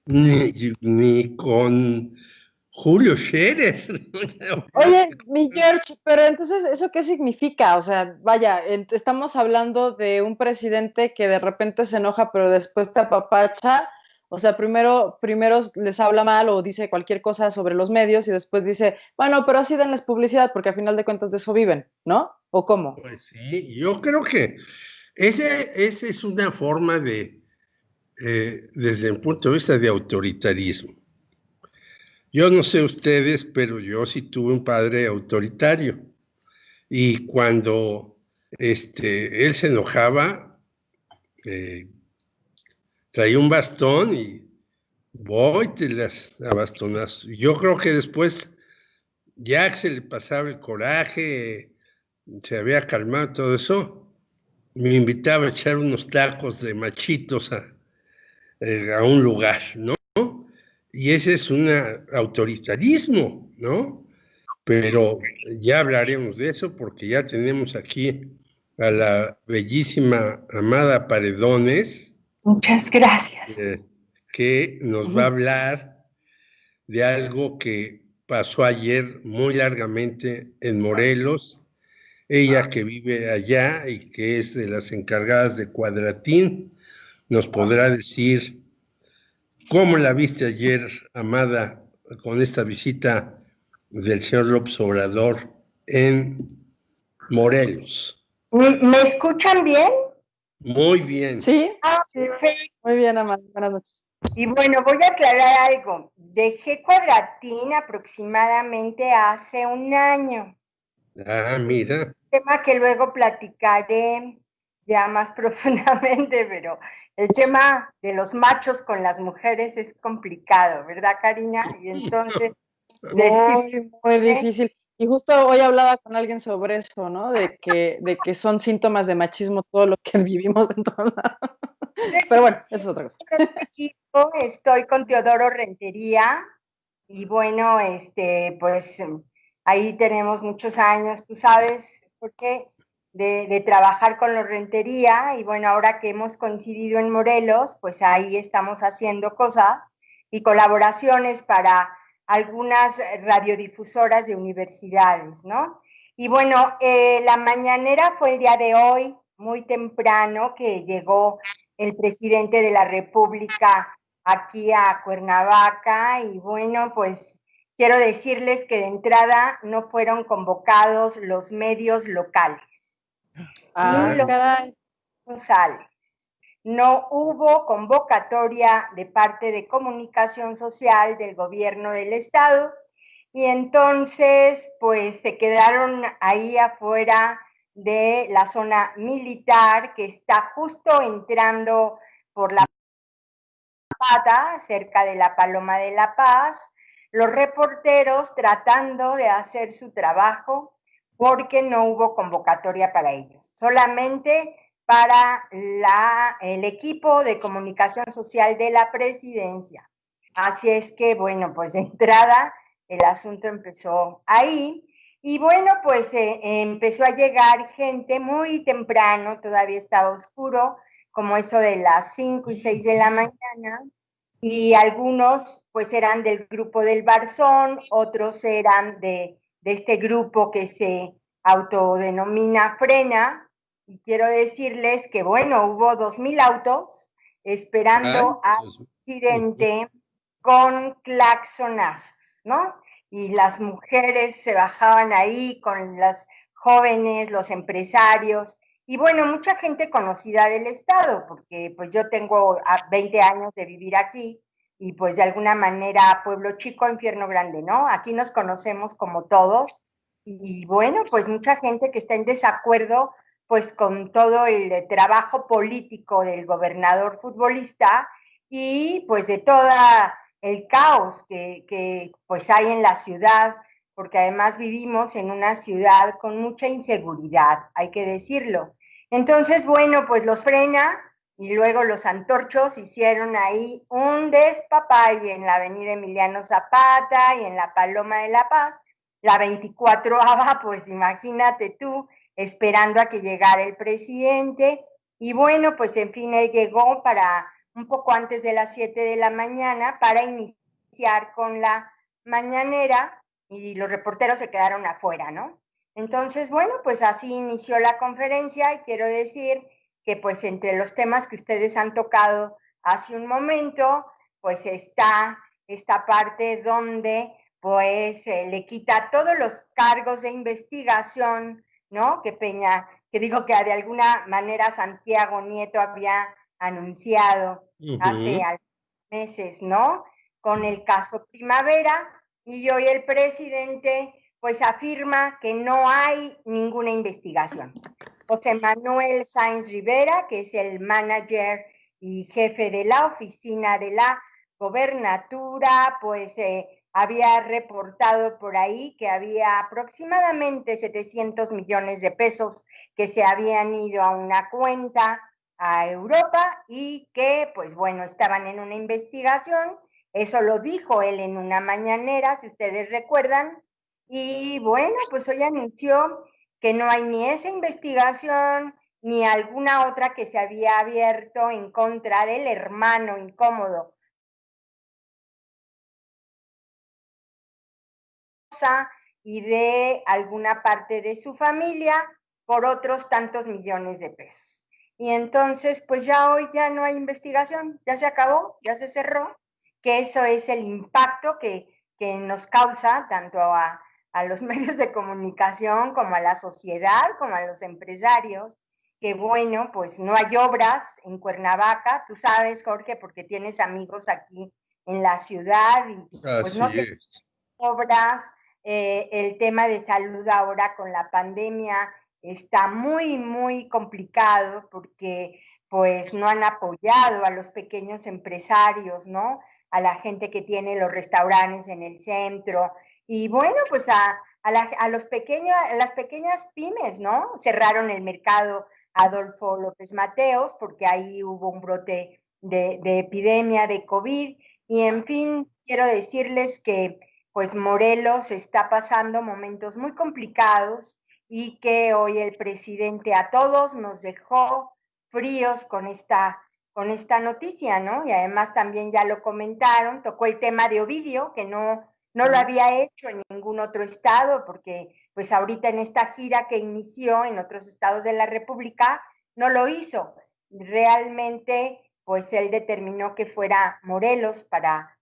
Ni con Julio Scherer. Oye, mi George, pero entonces, ¿eso qué significa? O sea, vaya, estamos hablando de un presidente que de repente se enoja, pero después te apapacha. O sea, primero les habla mal o dice cualquier cosa sobre los medios y después dice, bueno, pero así denles publicidad porque al final de cuentas de eso viven, ¿no? ¿O cómo? Pues sí, yo creo que esa es una forma de, desde el punto de vista de autoritarismo. Yo no sé ustedes, pero yo sí tuve un padre autoritario. Y cuando él se enojaba, traía un bastón y voy, te las a bastonazos. Yo creo que después ya se le pasaba el coraje, se había calmado todo eso, me invitaba a echar unos tacos de machitos a un lugar, ¿no? Y ese es un autoritarismo, ¿no? Pero ya hablaremos de eso porque ya tenemos aquí a la bellísima Amada Paredones. Muchas gracias. Que nos va a hablar de algo que pasó ayer muy largamente en Morelos. Ella que vive allá y que es de las encargadas de Cuadratín, nos podrá decir cómo la viste ayer, Amada, con esta visita del señor López Obrador en Morelos. ¿Me escuchan bien? Muy bien. ¿Sí? Sí. Perfecto. Muy bien, Amanda. Buenas noches. Y bueno, voy a aclarar algo. Dejé Cuadratín aproximadamente hace un año. Ah, mira. Tema que luego platicaré. ya más profundamente, pero el tema de los machos con las mujeres es complicado, ¿verdad, Karina? Y entonces, Muy difícil. Y justo hoy hablaba con alguien sobre eso, ¿no? De que son síntomas de machismo todo lo que vivimos en todo lado. Pero bueno, eso es otra cosa. Estoy con Teodoro Rentería y bueno, pues ahí tenemos muchos años, tú sabes, porque de trabajar con los Rentería y bueno, ahora que hemos coincidido en Morelos, pues ahí estamos haciendo cosas y colaboraciones para algunas radiodifusoras de universidades, ¿no? Y bueno, la mañanera fue el día de hoy, muy temprano, que llegó el presidente de la República aquí a Cuernavaca y bueno, pues quiero decirles que de entrada no fueron convocados los medios locales, ni los caray. González. No hubo convocatoria de parte de comunicación social del gobierno del estado y entonces pues se quedaron ahí afuera de la zona militar que está justo entrando por la Pata, cerca de la Paloma de la Paz, los reporteros tratando de hacer su trabajo porque no hubo convocatoria para ellos, solamente para el equipo de comunicación social de la presidencia. Así es que, bueno, pues de entrada el asunto empezó ahí y bueno, pues empezó a llegar gente muy temprano, todavía estaba oscuro, como eso de las 5 y 6 de la mañana, y algunos pues eran del grupo del Barzón, otros eran de este grupo que se autodenomina Frena, y quiero decirles que bueno, hubo 2,000 autos esperando al presidente con claxonazos, ¿no? Y las mujeres se bajaban ahí con las jóvenes, los empresarios, y bueno, mucha gente conocida del estado, porque pues yo tengo 20 años de vivir aquí y pues de alguna manera pueblo chico, infierno grande, ¿no? Aquí nos conocemos como todos y bueno, pues mucha gente que está en desacuerdo pues con todo el trabajo político del gobernador futbolista y pues de toda el caos que pues hay en la ciudad, porque además vivimos en una ciudad con mucha inseguridad, hay que decirlo. Entonces, bueno, pues los Frena y luego los antorchos hicieron ahí un despapalle en la avenida Emiliano Zapata y en la Paloma de la Paz, la 24ª, pues imagínate tú, esperando a que llegara el presidente, y bueno, pues en fin, él llegó para un poco antes de las 7 de la mañana para iniciar con la mañanera y los reporteros se quedaron afuera, ¿no? Entonces, bueno, pues así inició la conferencia y quiero decir que pues entre los temas que ustedes han tocado hace un momento, pues está esta parte donde pues le quita todos los cargos de investigación, ¿no? Que digo que de alguna manera Santiago Nieto había anunciado hace meses, ¿no? Con el caso Primavera, y hoy el presidente pues afirma que no hay ninguna investigación. José Manuel Sáenz Rivera, que es el manager y jefe de la oficina de la gobernatura, pues había reportado por ahí que había aproximadamente 700 millones de pesos que se habían ido a una cuenta a Europa y que, pues bueno, estaban en una investigación. Eso lo dijo él en una mañanera, si ustedes recuerdan. Y bueno, pues hoy anunció que no hay ni esa investigación ni alguna otra que se había abierto en contra del hermano incómodo y de alguna parte de su familia por otros tantos millones de pesos. Y entonces, pues ya hoy ya no hay investigación, ya se acabó, ya se cerró, que eso es el impacto que nos causa tanto a los medios de comunicación como a la sociedad, como a los empresarios, que bueno, pues no hay obras en Cuernavaca, tú sabes, Jorge, porque tienes amigos aquí en la ciudad y pues no hay obras. El tema de salud ahora con la pandemia está muy, muy complicado porque pues no han apoyado a los pequeños empresarios, ¿no? A la gente que tiene los restaurantes en el centro y bueno, pues a las pequeñas pymes, ¿no? Cerraron el mercado Adolfo López Mateos porque ahí hubo un brote de epidemia de COVID y en fin, quiero decirles que pues Morelos está pasando momentos muy complicados y que hoy el presidente a todos nos dejó fríos con esta noticia, ¿no? Y además también ya lo comentaron, tocó el tema de Ovidio, que no lo había hecho en ningún otro estado, porque pues ahorita en esta gira que inició en otros estados de la República, no lo hizo. Realmente, pues él determinó que fuera Morelos para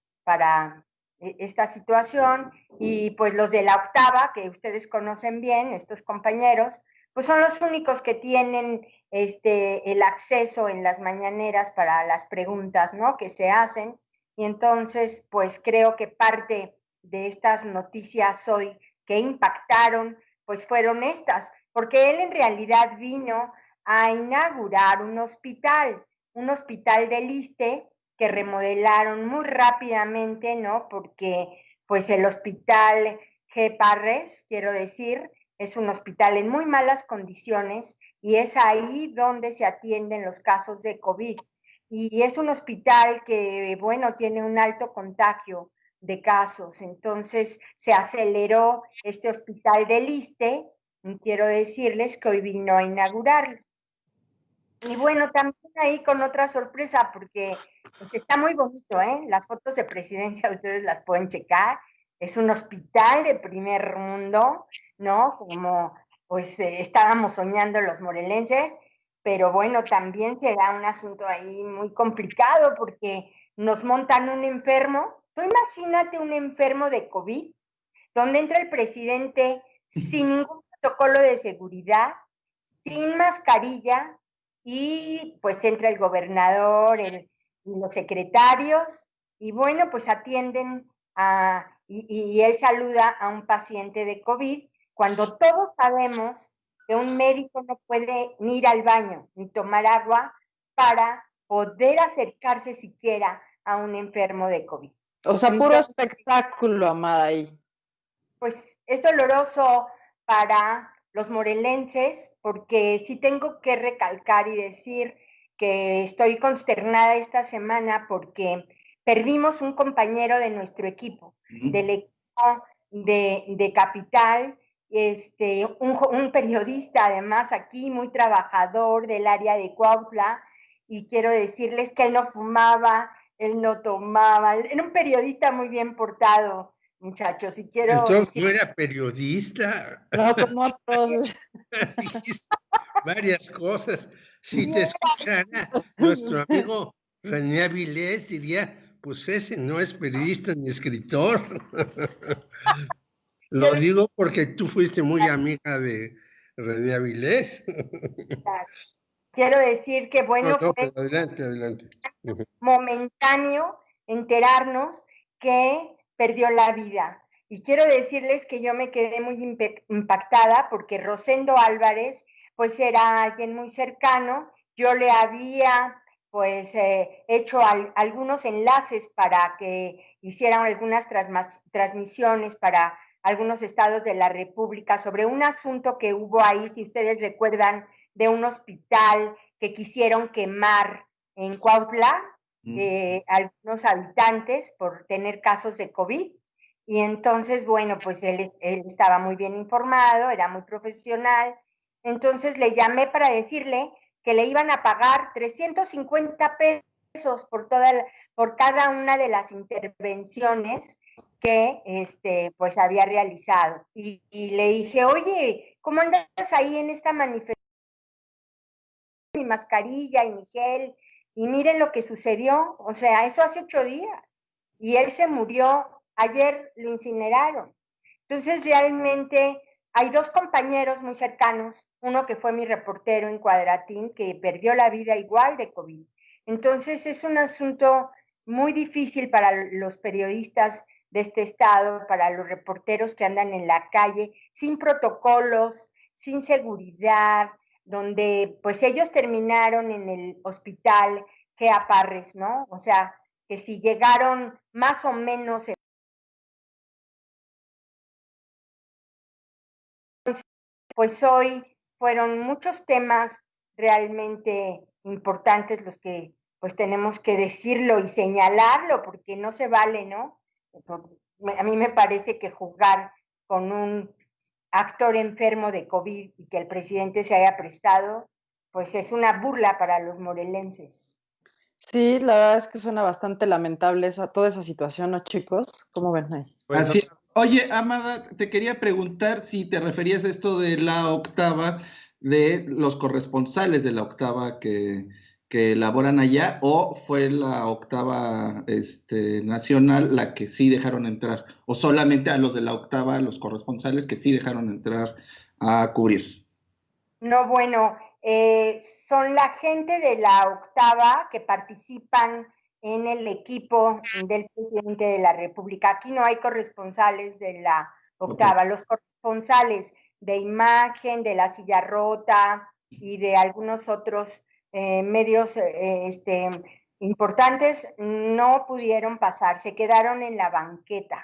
esta situación y pues los de la octava, que ustedes conocen bien, estos compañeros, pues son los únicos que tienen el acceso en las mañaneras para las preguntas, ¿no? Que se hacen. Y entonces, pues creo que parte de estas noticias hoy que impactaron, pues fueron estas, porque él en realidad vino a inaugurar un hospital del ISSSTE que remodelaron muy rápidamente, ¿no? Porque pues el hospital G. Parres, quiero decir, es un hospital en muy malas condiciones y es ahí donde se atienden los casos de COVID. Y es un hospital que, bueno, tiene un alto contagio de casos. Entonces se aceleró este hospital del ISSSTE y quiero decirles que hoy vino a inaugurarlo. Y bueno, también ahí con otra sorpresa, porque está muy bonito, ¿eh? Las fotos de presidencia ustedes las pueden checar. Es un hospital de primer mundo, ¿no? Como pues estábamos soñando los morelenses, pero bueno, también se da un asunto ahí muy complicado porque nos montan un enfermo. Tú imagínate un enfermo de COVID, donde entra el presidente sin ningún protocolo de seguridad, sin mascarilla, y pues entra el gobernador, los secretarios, y bueno, pues atienden y él saluda a un paciente de COVID, cuando todos sabemos que un médico no puede ni ir al baño, ni tomar agua para poder acercarse siquiera a un enfermo de COVID. O sea, puro espectáculo, Amada, ahí. Pues es doloroso para los morelenses, porque sí tengo que recalcar y decir que estoy consternada esta semana porque perdimos un compañero de nuestro equipo, del equipo de Capital, un periodista además aquí, muy trabajador del área de Cuautla, y quiero decirles que él no fumaba, él no tomaba, era un periodista muy bien portado, muchachos, y quiero... Entonces, ¿no era periodista? No, como otros. Dijiste varias cosas. Si te escuchara nuestro amigo René Avilés, diría, pues ese no es periodista ni escritor. Lo digo porque tú fuiste muy amiga de René Avilés. Quiero decir que, bueno, No, fue adelante. momentáneo enterarnos que perdió la vida. Y quiero decirles que yo me quedé muy impactada porque Rosendo Álvarez, pues era alguien muy cercano. Yo le había, pues, hecho algunos enlaces para que hicieran algunas transmisiones para algunos estados de la República sobre un asunto que hubo ahí, si ustedes recuerdan, de un hospital que quisieron quemar en Cuautla, algunos habitantes por tener casos de COVID. Y entonces, bueno, pues él estaba muy bien informado, era muy profesional. Entonces le llamé para decirle que le iban a pagar 350 pesos por cada una de las intervenciones que pues había realizado. Y le dije, oye, ¿cómo andas ahí en esta manifestación? Mi mascarilla y mi gel, y miren lo que sucedió, o sea, eso hace 8 días, y él se murió, ayer lo incineraron. Entonces realmente hay dos compañeros muy cercanos, uno que fue mi reportero en Cuadratín, que perdió la vida igual de COVID. Entonces es un asunto muy difícil para los periodistas de este estado, para los reporteros que andan en la calle, sin protocolos, sin seguridad, donde pues ellos terminaron en el hospital Gea Parres, ¿no? O sea, que si llegaron más o menos, pues hoy fueron muchos temas realmente importantes los que pues tenemos que decirlo y señalarlo, porque no se vale, ¿no? A mí me parece que jugar con un actor enfermo de COVID y que el presidente se haya prestado, pues es una burla para los morelenses. Sí, la verdad es que suena bastante lamentable toda esa situación, ¿no, chicos? ¿Cómo ven ahí? Pues Así es. Oye, Amada, te quería preguntar si te referías a esto de la octava, de los corresponsales de la octava que elaboran allá, o fue la octava nacional la que sí dejaron entrar, o solamente a los de la octava, los corresponsales que sí dejaron entrar a cubrir. No, bueno, son la gente de la octava que participan en el equipo del presidente de la República. Aquí no hay corresponsales de la octava. Okay. Los corresponsales de Imagen, de La Silla Rota y de algunos otros medios importantes no pudieron pasar, se quedaron en la banqueta,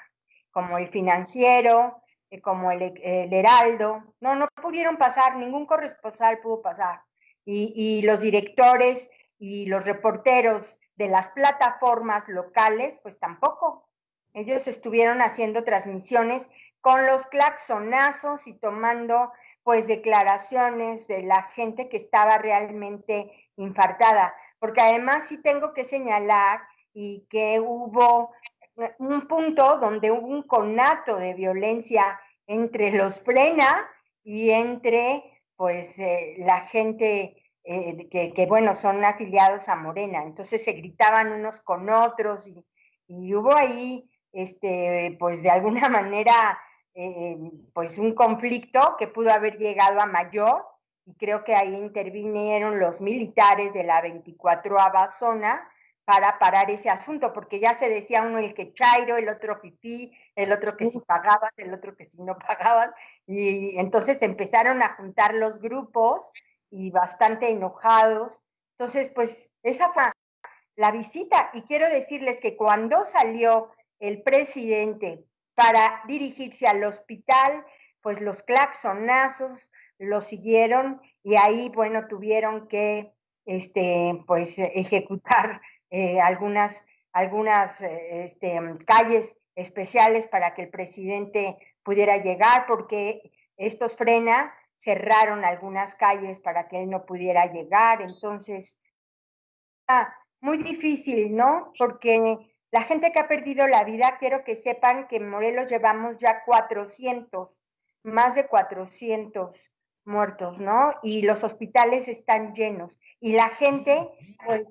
como El Financiero, como el Heraldo, no pudieron pasar, ningún corresponsal pudo pasar. Y los directores y los reporteros de las plataformas locales, pues tampoco. Ellos estuvieron haciendo transmisiones con los claxonazos y tomando pues declaraciones de la gente que estaba realmente infartada. Porque además sí tengo que señalar y que hubo un punto donde hubo un conato de violencia entre los Frena y entre pues la gente que bueno, son afiliados a Morena. Entonces se gritaban unos con otros y hubo ahí pues de alguna manera pues un conflicto que pudo haber llegado a mayor, y creo que ahí intervinieron los militares de la 24ª zona para parar ese asunto, porque ya se decía uno el que chairo, el otro fifí, el otro que si pagabas, el otro que si no pagabas, y entonces empezaron a juntar los grupos y bastante enojados. Entonces, pues esa fue la visita, y quiero decirles que cuando salió el presidente para dirigirse al hospital, pues los claxonazos lo siguieron y ahí, bueno, tuvieron que pues ejecutar algunas calles especiales para que el presidente pudiera llegar, porque estos Frena cerraron algunas calles para que él no pudiera llegar. Entonces, muy difícil, ¿no? Porque la gente que ha perdido la vida, quiero que sepan que en Morelos llevamos ya 400, más de 400 muertos, ¿no? Y los hospitales están llenos. Y la gente, pues,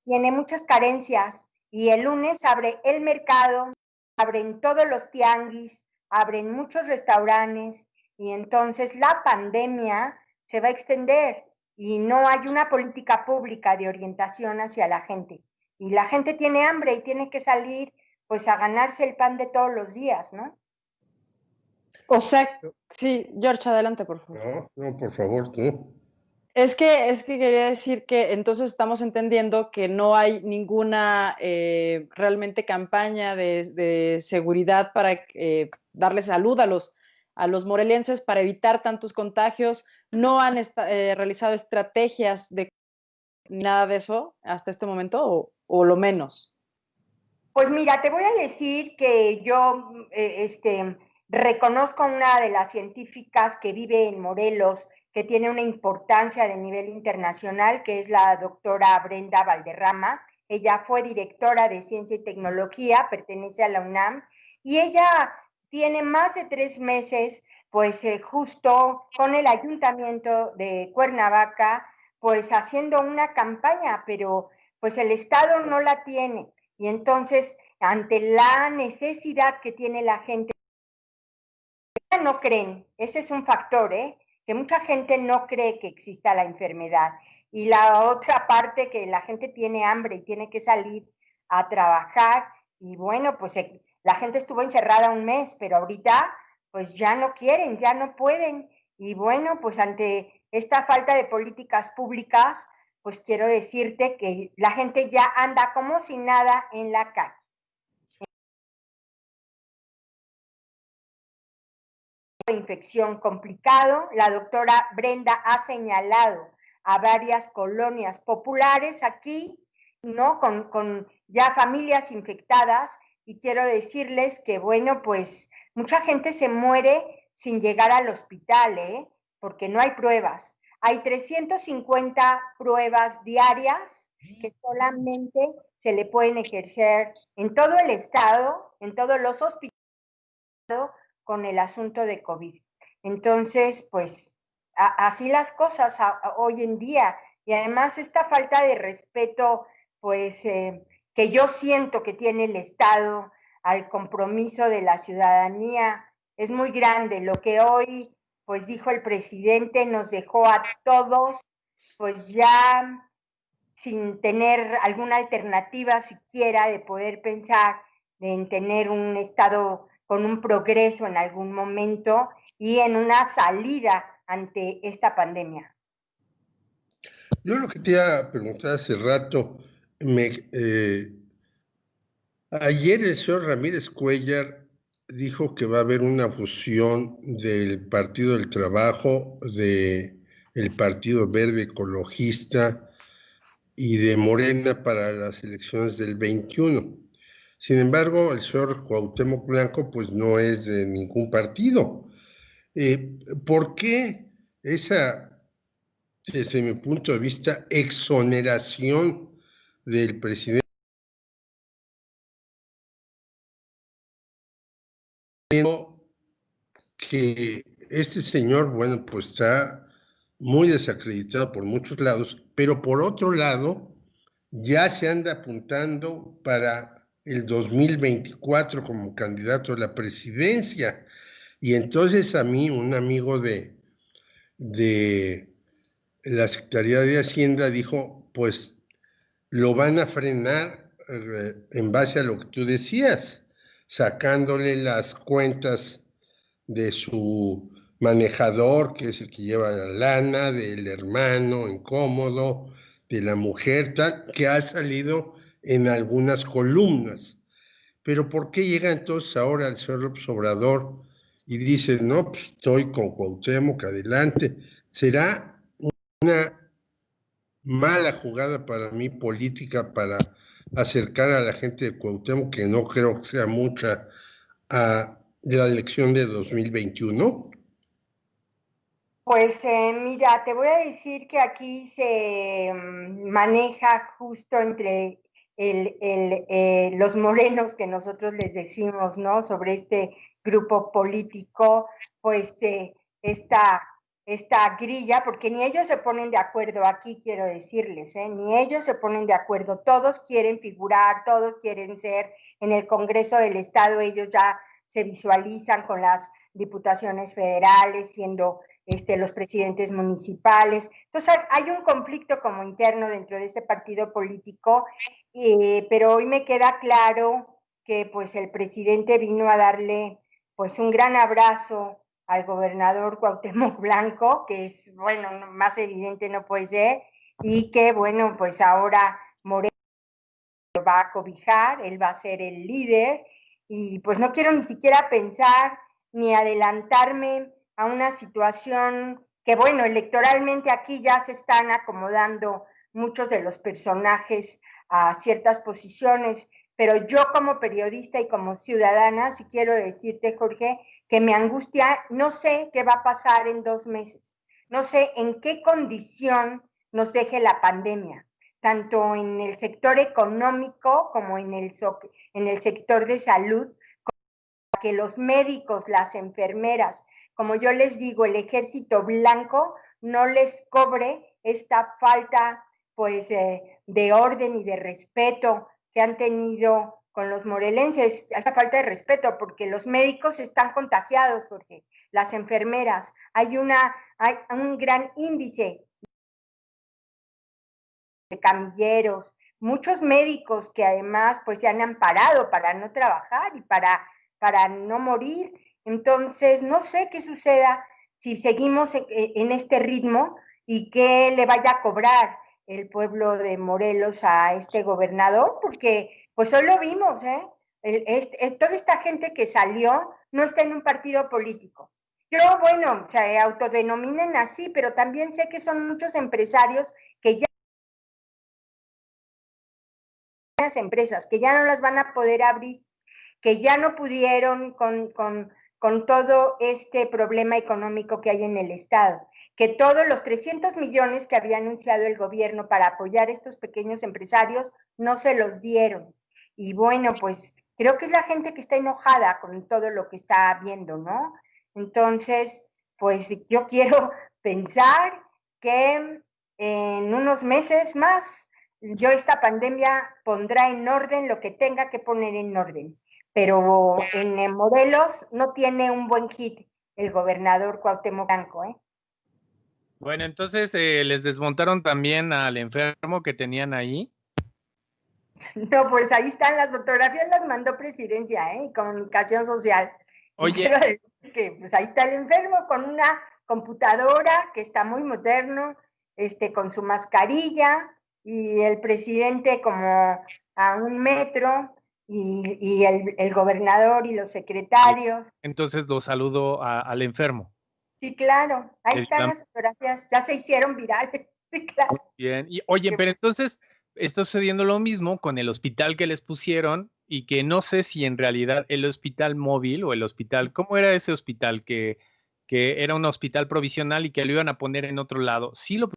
tiene muchas carencias. Y el lunes abre el mercado, abren todos los tianguis, abren muchos restaurantes, y entonces la pandemia se va a extender y no hay una política pública de orientación hacia la gente. Y la gente tiene hambre y tiene que salir pues a ganarse el pan de todos los días, ¿no? O sea, sí, George, adelante, por favor. No, por favor, tú. Es que quería decir que entonces estamos entendiendo que no hay ninguna realmente campaña de seguridad para darle salud a los morelenses para evitar tantos contagios. No han realizado estrategias de nada de eso hasta este momento, o lo menos. Pues mira, te voy a decir que yo reconozco a una de las científicas que vive en Morelos, que tiene una importancia de nivel internacional, que es la doctora Brenda Valderrama. Ella fue directora de Ciencia y Tecnología, pertenece a la UNAM, y ella tiene más de 3 meses, pues justo con el ayuntamiento de Cuernavaca, pues haciendo una campaña, pero pues el Estado no la tiene. Y entonces, ante la necesidad que tiene la gente, no creen, ese es un factor, que mucha gente no cree que exista la enfermedad. Y la otra parte, que la gente tiene hambre y tiene que salir a trabajar, y bueno, pues la gente estuvo encerrada un mes, pero ahorita pues ya no quieren, ya no pueden, Y bueno, pues ante esta falta de políticas públicas, pues quiero decirte que la gente ya anda como si nada en la calle. Infección complicado. La doctora Brenda ha señalado a varias colonias populares aquí, ¿no? Con ya familias infectadas, y quiero decirles que, bueno, pues mucha gente se muere sin llegar al hospital, porque no hay pruebas. Hay 350 pruebas diarias que solamente se le pueden ejercer en todo el estado, en todos los hospitales, con el asunto de COVID. Entonces, pues así las cosas hoy en día. Y además esta falta de respeto, pues que yo siento que tiene el Estado al compromiso de la ciudadanía es muy grande. Lo que hoy, pues dijo el presidente, nos dejó a todos, pues ya sin tener alguna alternativa siquiera de poder pensar en tener un Estado con un progreso en algún momento y en una salida ante esta pandemia. Yo lo que te iba a preguntar hace rato, ayer el señor Ramírez Cuellar dijo que va a haber una fusión del Partido del Trabajo, del Partido Verde Ecologista y de Morena para las elecciones del 21. Sin embargo, el señor Cuauhtémoc Blanco pues no es de ningún partido. ¿Por qué esa, desde mi punto de vista, exoneración del presidente? Que este señor, bueno, pues está muy desacreditado por muchos lados, pero por otro lado, ya se anda apuntando para el 2024 como candidato a la presidencia. Y entonces a mí, un amigo de la Secretaría de Hacienda dijo, pues lo van a frenar en base a lo que tú decías, sacándole las cuentas de su manejador, que es el que lleva la lana, del hermano incómodo, de la mujer, tal, que ha salido en algunas columnas. Pero ¿por qué llega entonces ahora el señor López Obrador y dice, no, pues estoy con Cuauhtémoc, adelante? ¿Será una mala jugada para mí política para acercar a la gente de Cuauhtémoc, que no creo que sea mucha, a la elección de 2021? Pues mira, te voy a decir que aquí se maneja justo entre los morenos, que nosotros les decimos, ¿no? Sobre este grupo político, pues esta grilla, porque ni ellos se ponen de acuerdo aquí, quiero decirles, ni ellos se ponen de acuerdo. Todos quieren figurar, todos quieren ser en el Congreso del Estado. Ellos ya se visualizan con las diputaciones federales, siendo los presidentes municipales. Entonces hay un conflicto como interno dentro de este partido político, pero hoy me queda claro que pues el presidente vino a darle pues un gran abrazo al gobernador Cuauhtémoc Blanco, que es, bueno, más evidente no puede ser, y que bueno, pues ahora Moreno lo va a cobijar, él va a ser el líder, y pues no quiero ni siquiera pensar ni adelantarme a una situación que, bueno, electoralmente aquí ya se están acomodando muchos de los personajes a ciertas posiciones, pero yo como periodista y como ciudadana, sí quiero decirte, Jorge, que me angustia, no sé qué va a pasar en 2 meses, no sé en qué condición nos deje la pandemia, tanto en el sector económico como en el sector de salud, que los médicos, las enfermeras, como yo les digo, el ejército blanco no les cobre esta falta pues de orden y de respeto que han tenido con los morelenses, esta falta de respeto, porque los médicos están contagiados, Jorge, las enfermeras, hay un gran índice de camilleros, muchos médicos que además pues se han amparado para no trabajar y para no morir. Entonces, no sé qué suceda si seguimos en este ritmo y qué le vaya a cobrar el pueblo de Morelos a este gobernador, porque pues hoy lo vimos, toda esta gente que salió no está en un partido político. Yo, bueno, se autodenominen así, pero también sé que son muchos empresarios que ya las empresas, que ya no las van a poder abrir, que ya no pudieron con todo este problema económico que hay en el Estado, que todos los 300 millones que había anunciado el gobierno para apoyar a estos pequeños empresarios no se los dieron. Y bueno, pues creo que es la gente que está enojada con todo lo que está viendo, ¿no? Entonces, pues yo quiero pensar que en unos meses más esta pandemia pondrá en orden lo que tenga que poner en orden. Pero en Morelos no tiene un buen hit el gobernador Cuauhtémoc Blanco, ¿eh? Bueno, entonces les desmontaron también al enfermo que tenían ahí. No, pues ahí están las fotografías, las mandó Presidencia, ¿eh? Comunicación Social. Oye. Quiero decir que pues ahí está el enfermo con una computadora que está muy moderno, con su mascarilla, y el presidente como a 1 metro, y el gobernador y los secretarios. Entonces lo saludo al enfermo. Sí, claro, ahí están las fotografías, ya se hicieron virales. Sí, claro. Bien, y oye, pero entonces está sucediendo lo mismo con el hospital que les pusieron y que no sé si en realidad el hospital móvil o el hospital, ¿cómo era ese hospital? Que era un hospital provisional y que lo iban a poner en otro lado. Sí lo...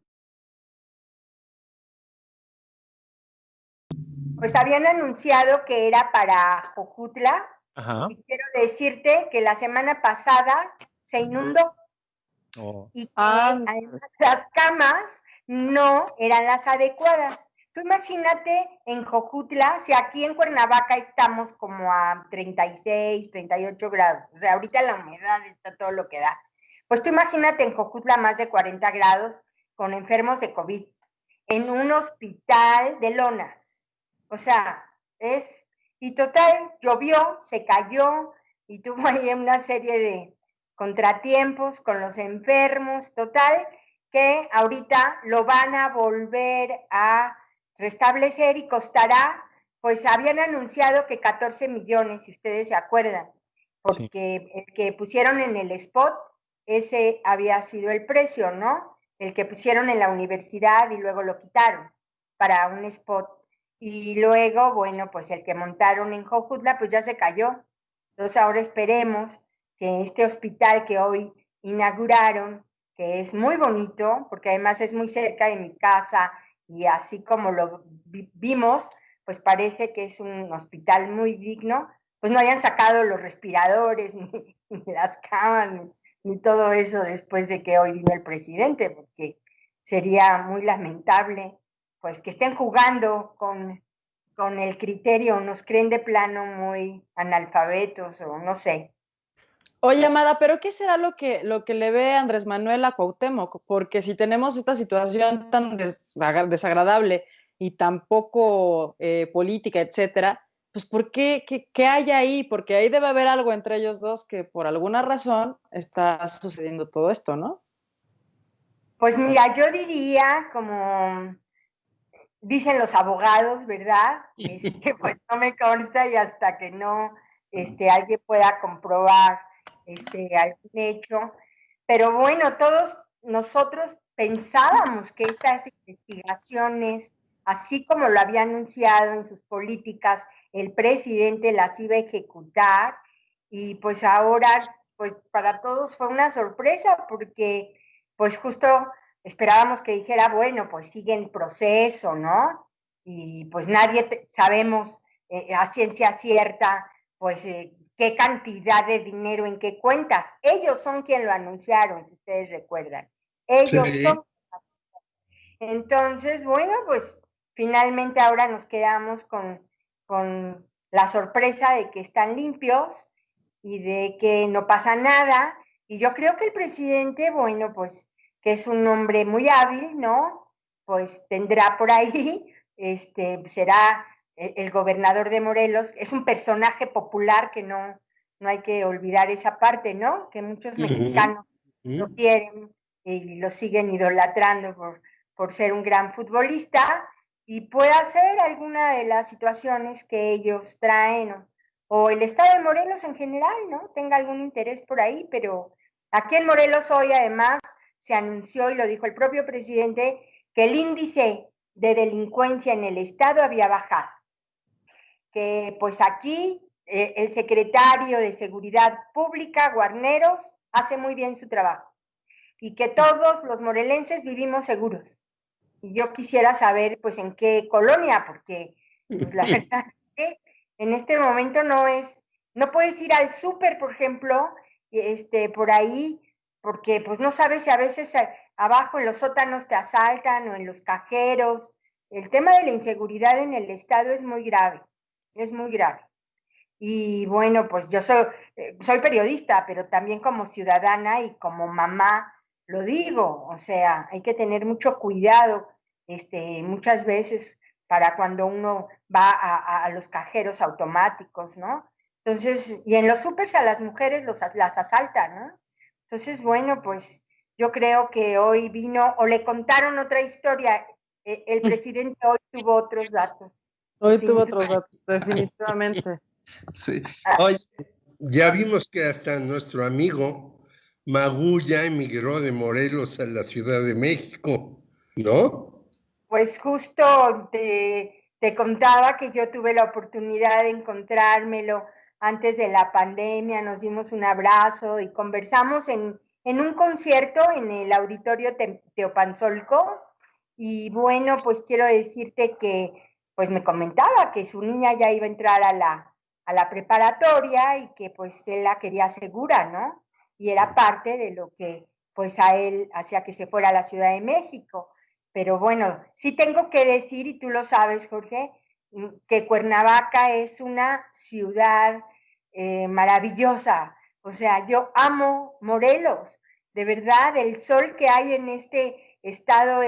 Pues habían anunciado que era para Jojutla. Ajá. Y quiero decirte que la semana pasada se inundó. Oh. Y que además las camas no eran las adecuadas. Tú imagínate en Jojutla, si aquí en Cuernavaca estamos como a 36, 38 grados, o sea, ahorita la humedad está todo lo que da. Pues tú imagínate en Jojutla más de 40 grados con enfermos de COVID, en un hospital de lonas. O sea, y total, llovió, se cayó y tuvo ahí una serie de contratiempos con los enfermos, total, que ahorita lo van a volver a restablecer y costará, pues habían anunciado que 14 millones, si ustedes se acuerdan, porque sí, el que pusieron en el spot, ese había sido el precio, ¿no? El que pusieron en la universidad y luego lo quitaron para un spot. Y luego, bueno, pues el que montaron en Jojutla, pues ya se cayó. Entonces ahora esperemos que este hospital que hoy inauguraron, que es muy bonito, porque además es muy cerca de mi casa, y así como lo vimos, pues parece que es un hospital muy digno, pues no hayan sacado los respiradores, ni las camas, ni todo eso después de que hoy vino el presidente, porque sería muy lamentable, pues que estén jugando con el criterio, nos creen de plano muy analfabetos o no sé. Oye, Amada, ¿pero qué será lo que le ve Andrés Manuel a Cuauhtémoc? Porque si tenemos esta situación tan desagradable y tan poco política, etcétera, pues ¿por qué? ¿Qué hay ahí? Porque ahí debe haber algo entre ellos dos que por alguna razón está sucediendo todo esto, ¿no? Pues mira, yo diría como dicen los abogados, ¿verdad? Pues no me consta y hasta que no alguien pueda comprobar algún hecho. Pero bueno, todos nosotros pensábamos que estas investigaciones, así como lo había anunciado en sus políticas, el presidente las iba a ejecutar, y pues ahora, pues para todos fue una sorpresa, porque pues justo esperábamos que dijera, bueno, pues sigue en proceso, ¿no? Y pues nadie sabemos a ciencia cierta, pues qué cantidad de dinero en qué cuentas. Ellos son quien lo anunciaron, si ustedes recuerdan. Ellos sí son. Entonces, bueno, pues finalmente ahora nos quedamos con la sorpresa de que están limpios y de que no pasa nada. Y yo creo que el presidente, bueno, pues que es un hombre muy hábil, ¿no? Pues tendrá por ahí, será el gobernador de Morelos, es un personaje popular que no hay que olvidar esa parte, ¿no? Que muchos mexicanos lo quieren y lo siguen idolatrando por ser un gran futbolista y pueda ser alguna de las situaciones que ellos traen o el estado de Morelos en general, ¿no? Tenga algún interés por ahí, pero aquí en Morelos hoy además se anunció y lo dijo el propio presidente que el índice de delincuencia en el estado había bajado, que pues aquí el secretario de Seguridad Pública, Guarneros, hace muy bien su trabajo y que todos los morelenses vivimos seguros. Y yo quisiera saber, pues, en qué colonia, porque, pues, la verdad es que en este momento no puedes ir al súper, por ejemplo, por ahí, porque, pues, no sabes si a veces abajo en los sótanos te asaltan o en los cajeros. El tema de la inseguridad en el estado es muy grave, es muy grave. Y bueno, pues yo soy periodista, pero también como ciudadana y como mamá lo digo, o sea, hay que tener mucho cuidado, muchas veces para cuando uno va a los cajeros automáticos, ¿no? Entonces, y en los supers a las mujeres las asaltan, ¿no? Entonces, bueno, pues yo creo que hoy vino, o le contaron otra historia, el presidente hoy tuvo otros datos. Hoy tuvo otros datos, definitivamente. Sí. Oye, ya vimos que hasta nuestro amigo Magú ya emigró de Morelos a la Ciudad de México, ¿no? Pues justo te contaba que yo tuve la oportunidad de encontrármelo antes de la pandemia, nos dimos un abrazo y conversamos en un concierto en el Auditorio Teopanzolco. Y bueno, pues quiero decirte que pues me comentaba que su niña ya iba a entrar a la preparatoria y que pues él la quería segura, ¿no? Y era parte de lo que pues a él hacía que se fuera a la Ciudad de México. Pero bueno, sí tengo que decir, y tú lo sabes, Jorge, que Cuernavaca es una ciudad maravillosa. O sea, yo amo Morelos. De verdad, el sol que hay en este estado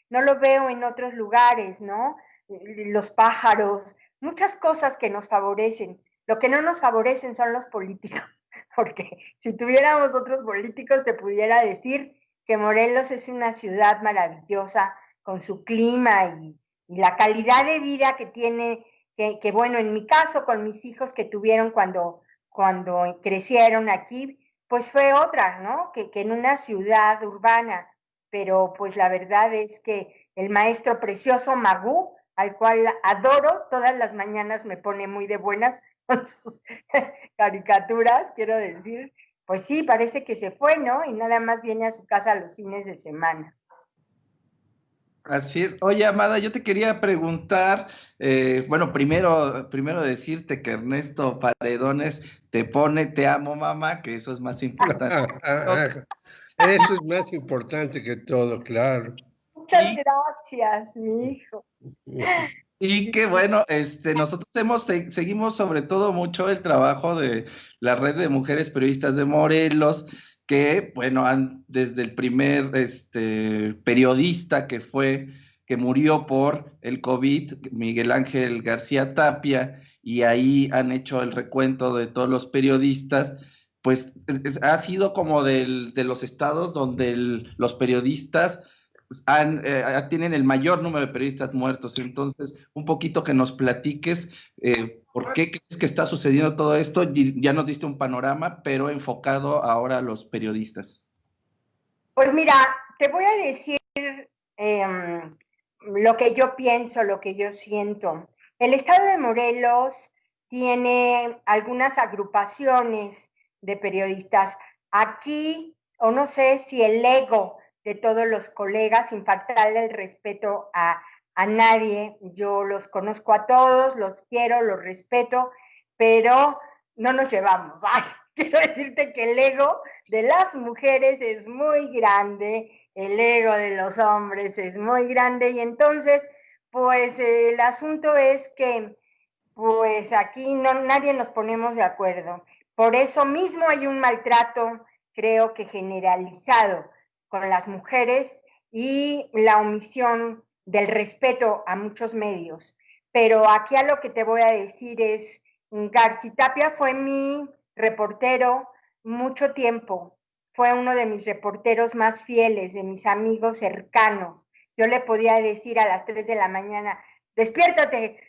no lo veo en otros lugares, ¿no? Los pájaros, muchas cosas que nos favorecen. Lo que no nos favorecen son los políticos, porque si tuviéramos otros políticos te pudiera decir que Morelos es una ciudad maravillosa con su clima y la calidad de vida que tiene, que bueno, en mi caso con mis hijos que tuvieron cuando crecieron aquí, pues fue otra, ¿no? Que en una ciudad urbana, pero pues la verdad es que el maestro precioso Magú, al cual adoro, todas las mañanas me pone muy de buenas con sus caricaturas, quiero decir, pues sí, parece que se fue, ¿no? Y nada más viene a su casa los fines de semana. así es. Oye, Amada, yo te quería preguntar, bueno, primero decirte que Ernesto Paredones te pone "Te amo, mamá", que eso es más importante. Eso es más importante que todo, claro. Muchas gracias, mi hijo. Y que bueno, nosotros seguimos sobre todo mucho el trabajo de la Red de Mujeres Periodistas de Morelos, que bueno, desde el primer periodista que murió por el COVID, Miguel Ángel García Tapia, y ahí han hecho el recuento de todos los periodistas, pues ha sido como de los estados donde los periodistas tienen el mayor número de periodistas muertos. Entonces, un poquito que nos platiques por qué crees que está sucediendo todo esto. Ya nos diste un panorama, pero enfocado ahora a los periodistas. Pues mira, te voy a decir lo que yo pienso, lo que yo siento. El estado de Morelos tiene algunas agrupaciones de periodistas. Aquí, o no sé si el ego de todos los colegas, sin faltarle el respeto a nadie, yo los conozco a todos, los quiero, los respeto, pero no nos llevamos. Ay, quiero decirte que el ego de las mujeres es muy grande, el ego de los hombres es muy grande y entonces, pues el asunto es que pues aquí nadie nos ponemos de acuerdo. Por eso mismo hay un maltrato, creo que generalizado con las mujeres y la omisión del respeto a muchos medios. Pero aquí a lo que te voy a decir es, García Tapia fue mi reportero mucho tiempo fue uno de mis reporteros más fieles, de mis amigos cercanos. Yo le podía decir a las 3 de la mañana, despiértate,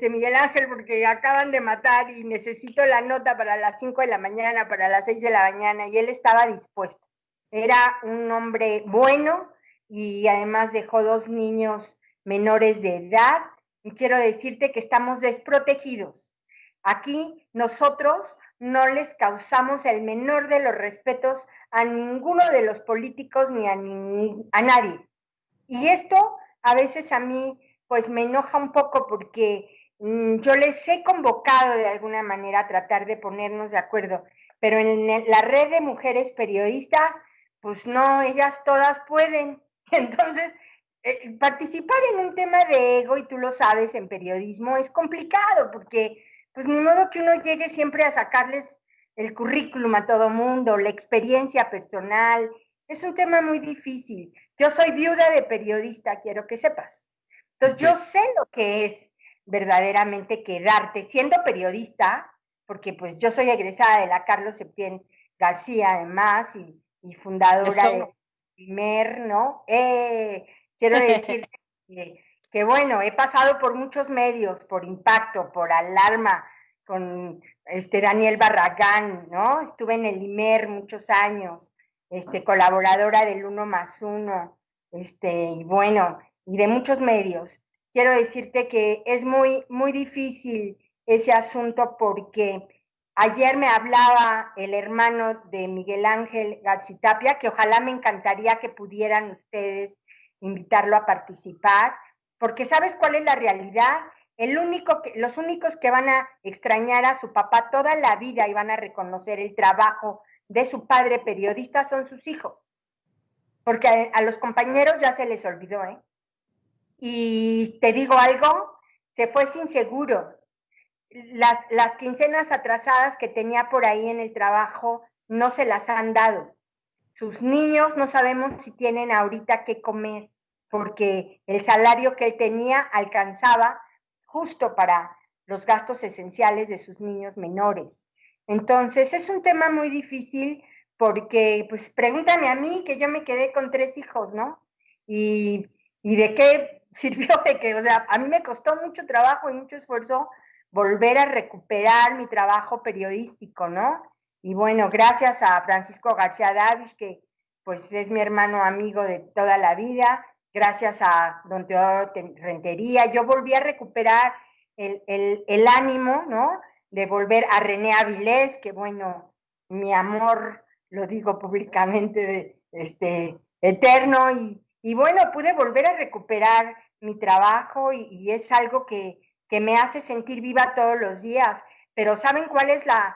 Miguel Ángel, porque acaban de matar y necesito la nota para las 5 de la mañana, para las 6 de la mañana, y él estaba dispuesto. Era un hombre bueno y además dejó 2 niños menores de edad, y quiero decirte que estamos desprotegidos. Aquí nosotros no les causamos el menor de los respetos a ninguno de los políticos ni a nadie. Y esto a veces a mí pues me enoja un poco porque yo les he convocado de alguna manera a tratar de ponernos de acuerdo, pero en la red de mujeres periodistas, pues no, ellas todas pueden. Entonces, participar en un tema de ego, y tú lo sabes, en periodismo es complicado porque pues ni modo que uno llegue siempre a sacarles el currículum a todo mundo, la experiencia personal. Es un tema muy difícil. Yo soy viuda de periodista, quiero que sepas. Entonces, yo sé lo que es verdaderamente quedarte siendo periodista, porque pues yo soy egresada de la Carlos Septién García, además, y fundadora del primer, ¿no? Quiero decir que, bueno, he pasado por muchos medios, por Impacto, por Alarma, con Daniel Barragán, ¿no? Estuve en el IMER muchos años, colaboradora del 1+1, y bueno, y de muchos medios. Quiero decirte que es muy, muy difícil ese asunto porque ayer me hablaba el hermano de Miguel Ángel Garcitapia, que ojalá me encantaría que pudieran ustedes invitarlo a participar, porque ¿sabes cuál es la realidad? Los únicos que van a extrañar a su papá toda la vida y van a reconocer el trabajo de su padre periodista son sus hijos, porque a los compañeros ya se les olvidó, ¿eh? Y te digo algo, se fue sin seguro. Las quincenas atrasadas que tenía por ahí en el trabajo no se las han dado. Sus niños no sabemos si tienen ahorita qué comer, porque el salario que él tenía alcanzaba justo para los gastos esenciales de sus niños menores. Entonces, es un tema muy difícil porque, pues, pregúntame a mí, que yo me quedé con 3 hijos, ¿no? Y de qué sirvió de que, o sea, a mí me costó mucho trabajo y mucho esfuerzo volver a recuperar mi trabajo periodístico, ¿no? Y bueno, gracias a Francisco García Davis, que pues es mi hermano amigo de toda la vida, gracias a don Teodoro Rentería, yo volví a recuperar el ánimo, ¿no? De volver a René Avilés, que bueno, mi amor, lo digo públicamente, eterno, y bueno, pude volver a recuperar mi trabajo y es algo que me hace sentir viva todos los días. Pero ¿saben cuál es la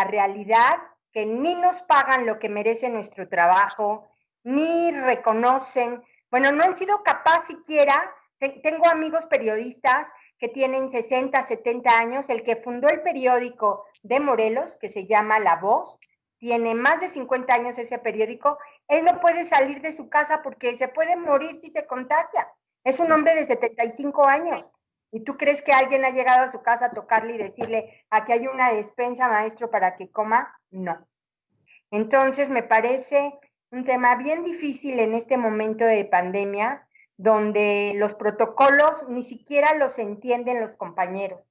realidad? Que ni nos pagan lo que merece nuestro trabajo, ni reconocen, bueno, no han sido capaces siquiera. Tengo amigos periodistas que tienen 60, 70 años, el que fundó el periódico de Morelos, que se llama La Voz, tiene más de 50 años ese periódico, él no puede salir de su casa porque se puede morir si se contagia. Es un hombre de 75 años. ¿Y tú crees que alguien ha llegado a su casa a tocarle y decirle, aquí hay una despensa, maestro, para que coma? No. Entonces, me parece un tema bien difícil en este momento de pandemia, donde los protocolos ni siquiera los entienden los compañeros.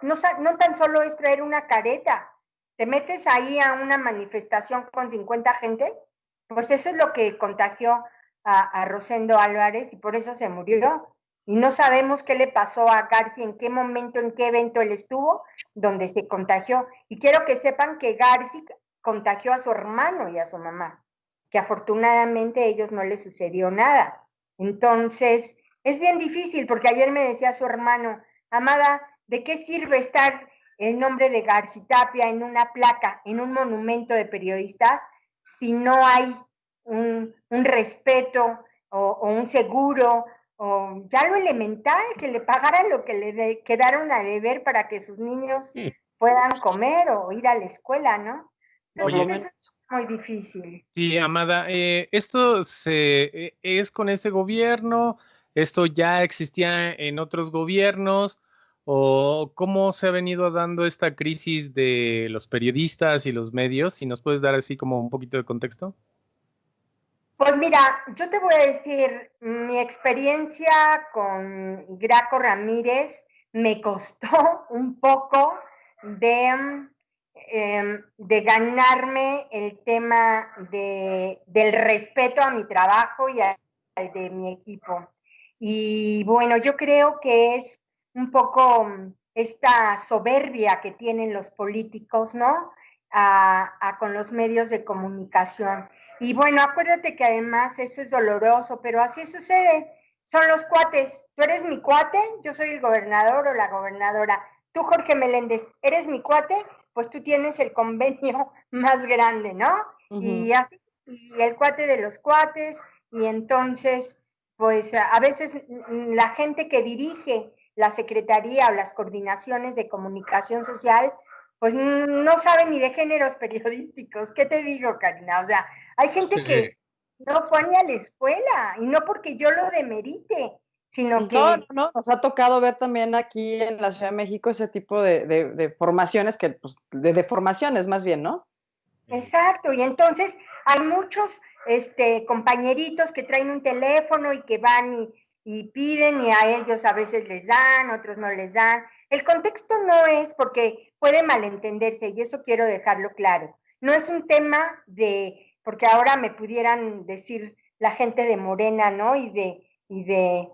No tan solo es traer una careta, te metes ahí a una manifestación con 50 gente, pues eso es lo que contagió a Rosendo Álvarez y por eso se murió. Y no sabemos qué le pasó a Garci, en qué momento, en qué evento él estuvo, donde se contagió. Y quiero que sepan que Garci contagió a su hermano y a su mamá, que afortunadamente a ellos no les sucedió nada. Entonces, es bien difícil, porque ayer me decía su hermano, Amada, ¿de qué sirve estar el nombre de Garcitapia en una placa, en un monumento de periodistas, si no hay un respeto o un seguro, o ya lo elemental, que le pagaran lo que le quedaron a deber para que sus niños puedan comer o ir a la escuela, ¿no? Entonces, eso es muy difícil. Sí, Amada, esto es con ese gobierno, esto ya existía en otros gobiernos, ¿O cómo se ha venido dando esta crisis de los periodistas y los medios? Si nos puedes dar así como un poquito de contexto. Pues mira, yo te voy a decir, mi experiencia con Graco Ramírez me costó un poco de ganarme el tema del respeto a mi trabajo y al de mi equipo. Y bueno, yo creo que es un poco esta soberbia que tienen los políticos, ¿no? Con los medios de comunicación. Y bueno, acuérdate que además eso es doloroso, pero así sucede. Son los cuates. Tú eres mi cuate, yo soy el gobernador o la gobernadora. Tú, Jorge Meléndez, eres mi cuate, pues tú tienes el convenio más grande, ¿no? Y así, y el cuate de los cuates, y entonces, pues a veces la gente que dirige la Secretaría o las coordinaciones de comunicación social, pues no sabe ni de géneros periodísticos. ¿Qué te digo, Karina? O sea, hay gente que no fue ni a la escuela, y no porque yo lo demerite, sino que... No, nos ha tocado ver también aquí en la Ciudad de México ese tipo de formaciones, que, pues, de formaciones más bien, ¿no? Exacto, y entonces hay muchos compañeritos que traen un teléfono y que van y piden, y a ellos a veces les dan, otros no les dan. El contexto no es, porque puede malentenderse, y eso quiero dejarlo claro. No es un tema porque ahora me pudieran decir la gente de Morena, ¿no? Y de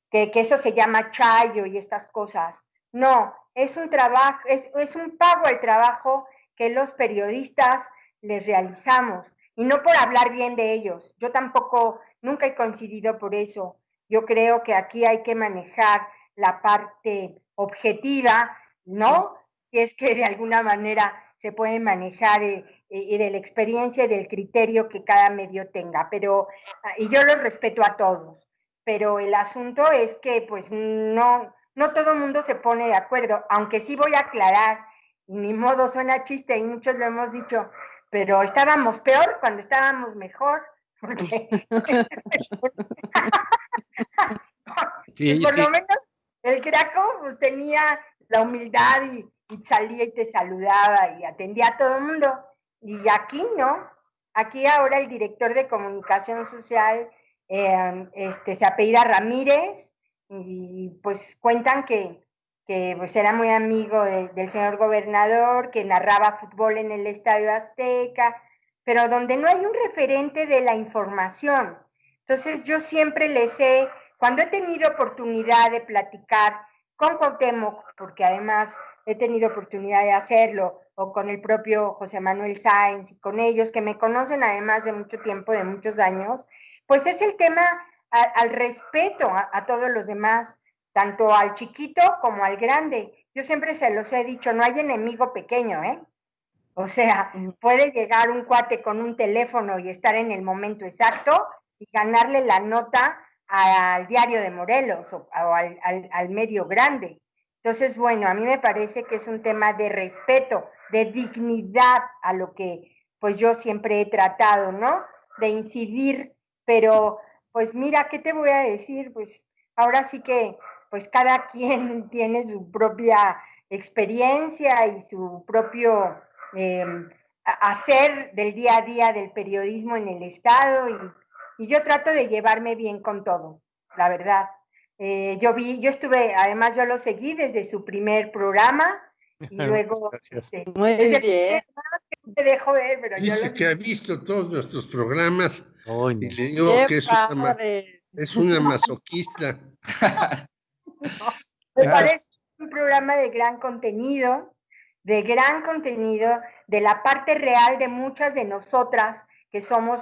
que eso se llama chayo y estas cosas. No, es un trabajo, es un pago al trabajo que los periodistas les realizamos, y no por hablar bien de ellos. Yo tampoco, nunca he coincidido por eso. Yo creo que aquí hay que manejar la parte objetiva, ¿no? Y es que de alguna manera se puede manejar de la experiencia y del criterio que cada medio tenga, pero, y yo los respeto a todos, pero el asunto es que pues no todo el mundo se pone de acuerdo, aunque sí voy a aclarar, y ni modo, suena chiste y muchos lo hemos dicho, pero estábamos peor cuando estábamos mejor, porque Sí, por sí. lo menos el Graco pues tenía la humildad y salía y te saludaba y atendía a todo el mundo. Y aquí no, aquí ahora el director de comunicación social se apellida Ramírez, y pues cuentan que pues era muy amigo del señor gobernador, que narraba fútbol en el Estadio Azteca, pero donde no hay un referente de la información. Entonces yo siempre cuando he tenido oportunidad de platicar con Cuauhtémoc, porque además he tenido oportunidad de hacerlo, o con el propio José Manuel Sáenz, y con ellos que me conocen además de mucho tiempo, de muchos años, pues es el tema al respeto a todos los demás, tanto al chiquito como al grande. Yo siempre se los he dicho, no hay enemigo pequeño, ¿eh? O sea, puede llegar un cuate con un teléfono y estar en el momento exacto y ganarle la nota al Diario de Morelos o al medio grande. Entonces, bueno, a mí me parece que es un tema de respeto, de dignidad a lo que pues yo siempre he tratado, ¿no? De incidir, pero pues mira, ¿qué te voy a decir? Pues ahora sí que pues cada quien tiene su propia experiencia y su propio hacer del día a día del periodismo en el Estado, y yo trato de llevarme bien con todo, la verdad. Yo estuve, además yo lo seguí desde su primer programa, y luego muy bien. te dejo ver, pero dice que ha visto todos nuestros programas y le digo ¡Qué que padre! es una masoquista. No, me parece un programa de gran contenido, de la parte real de muchas de nosotras que somos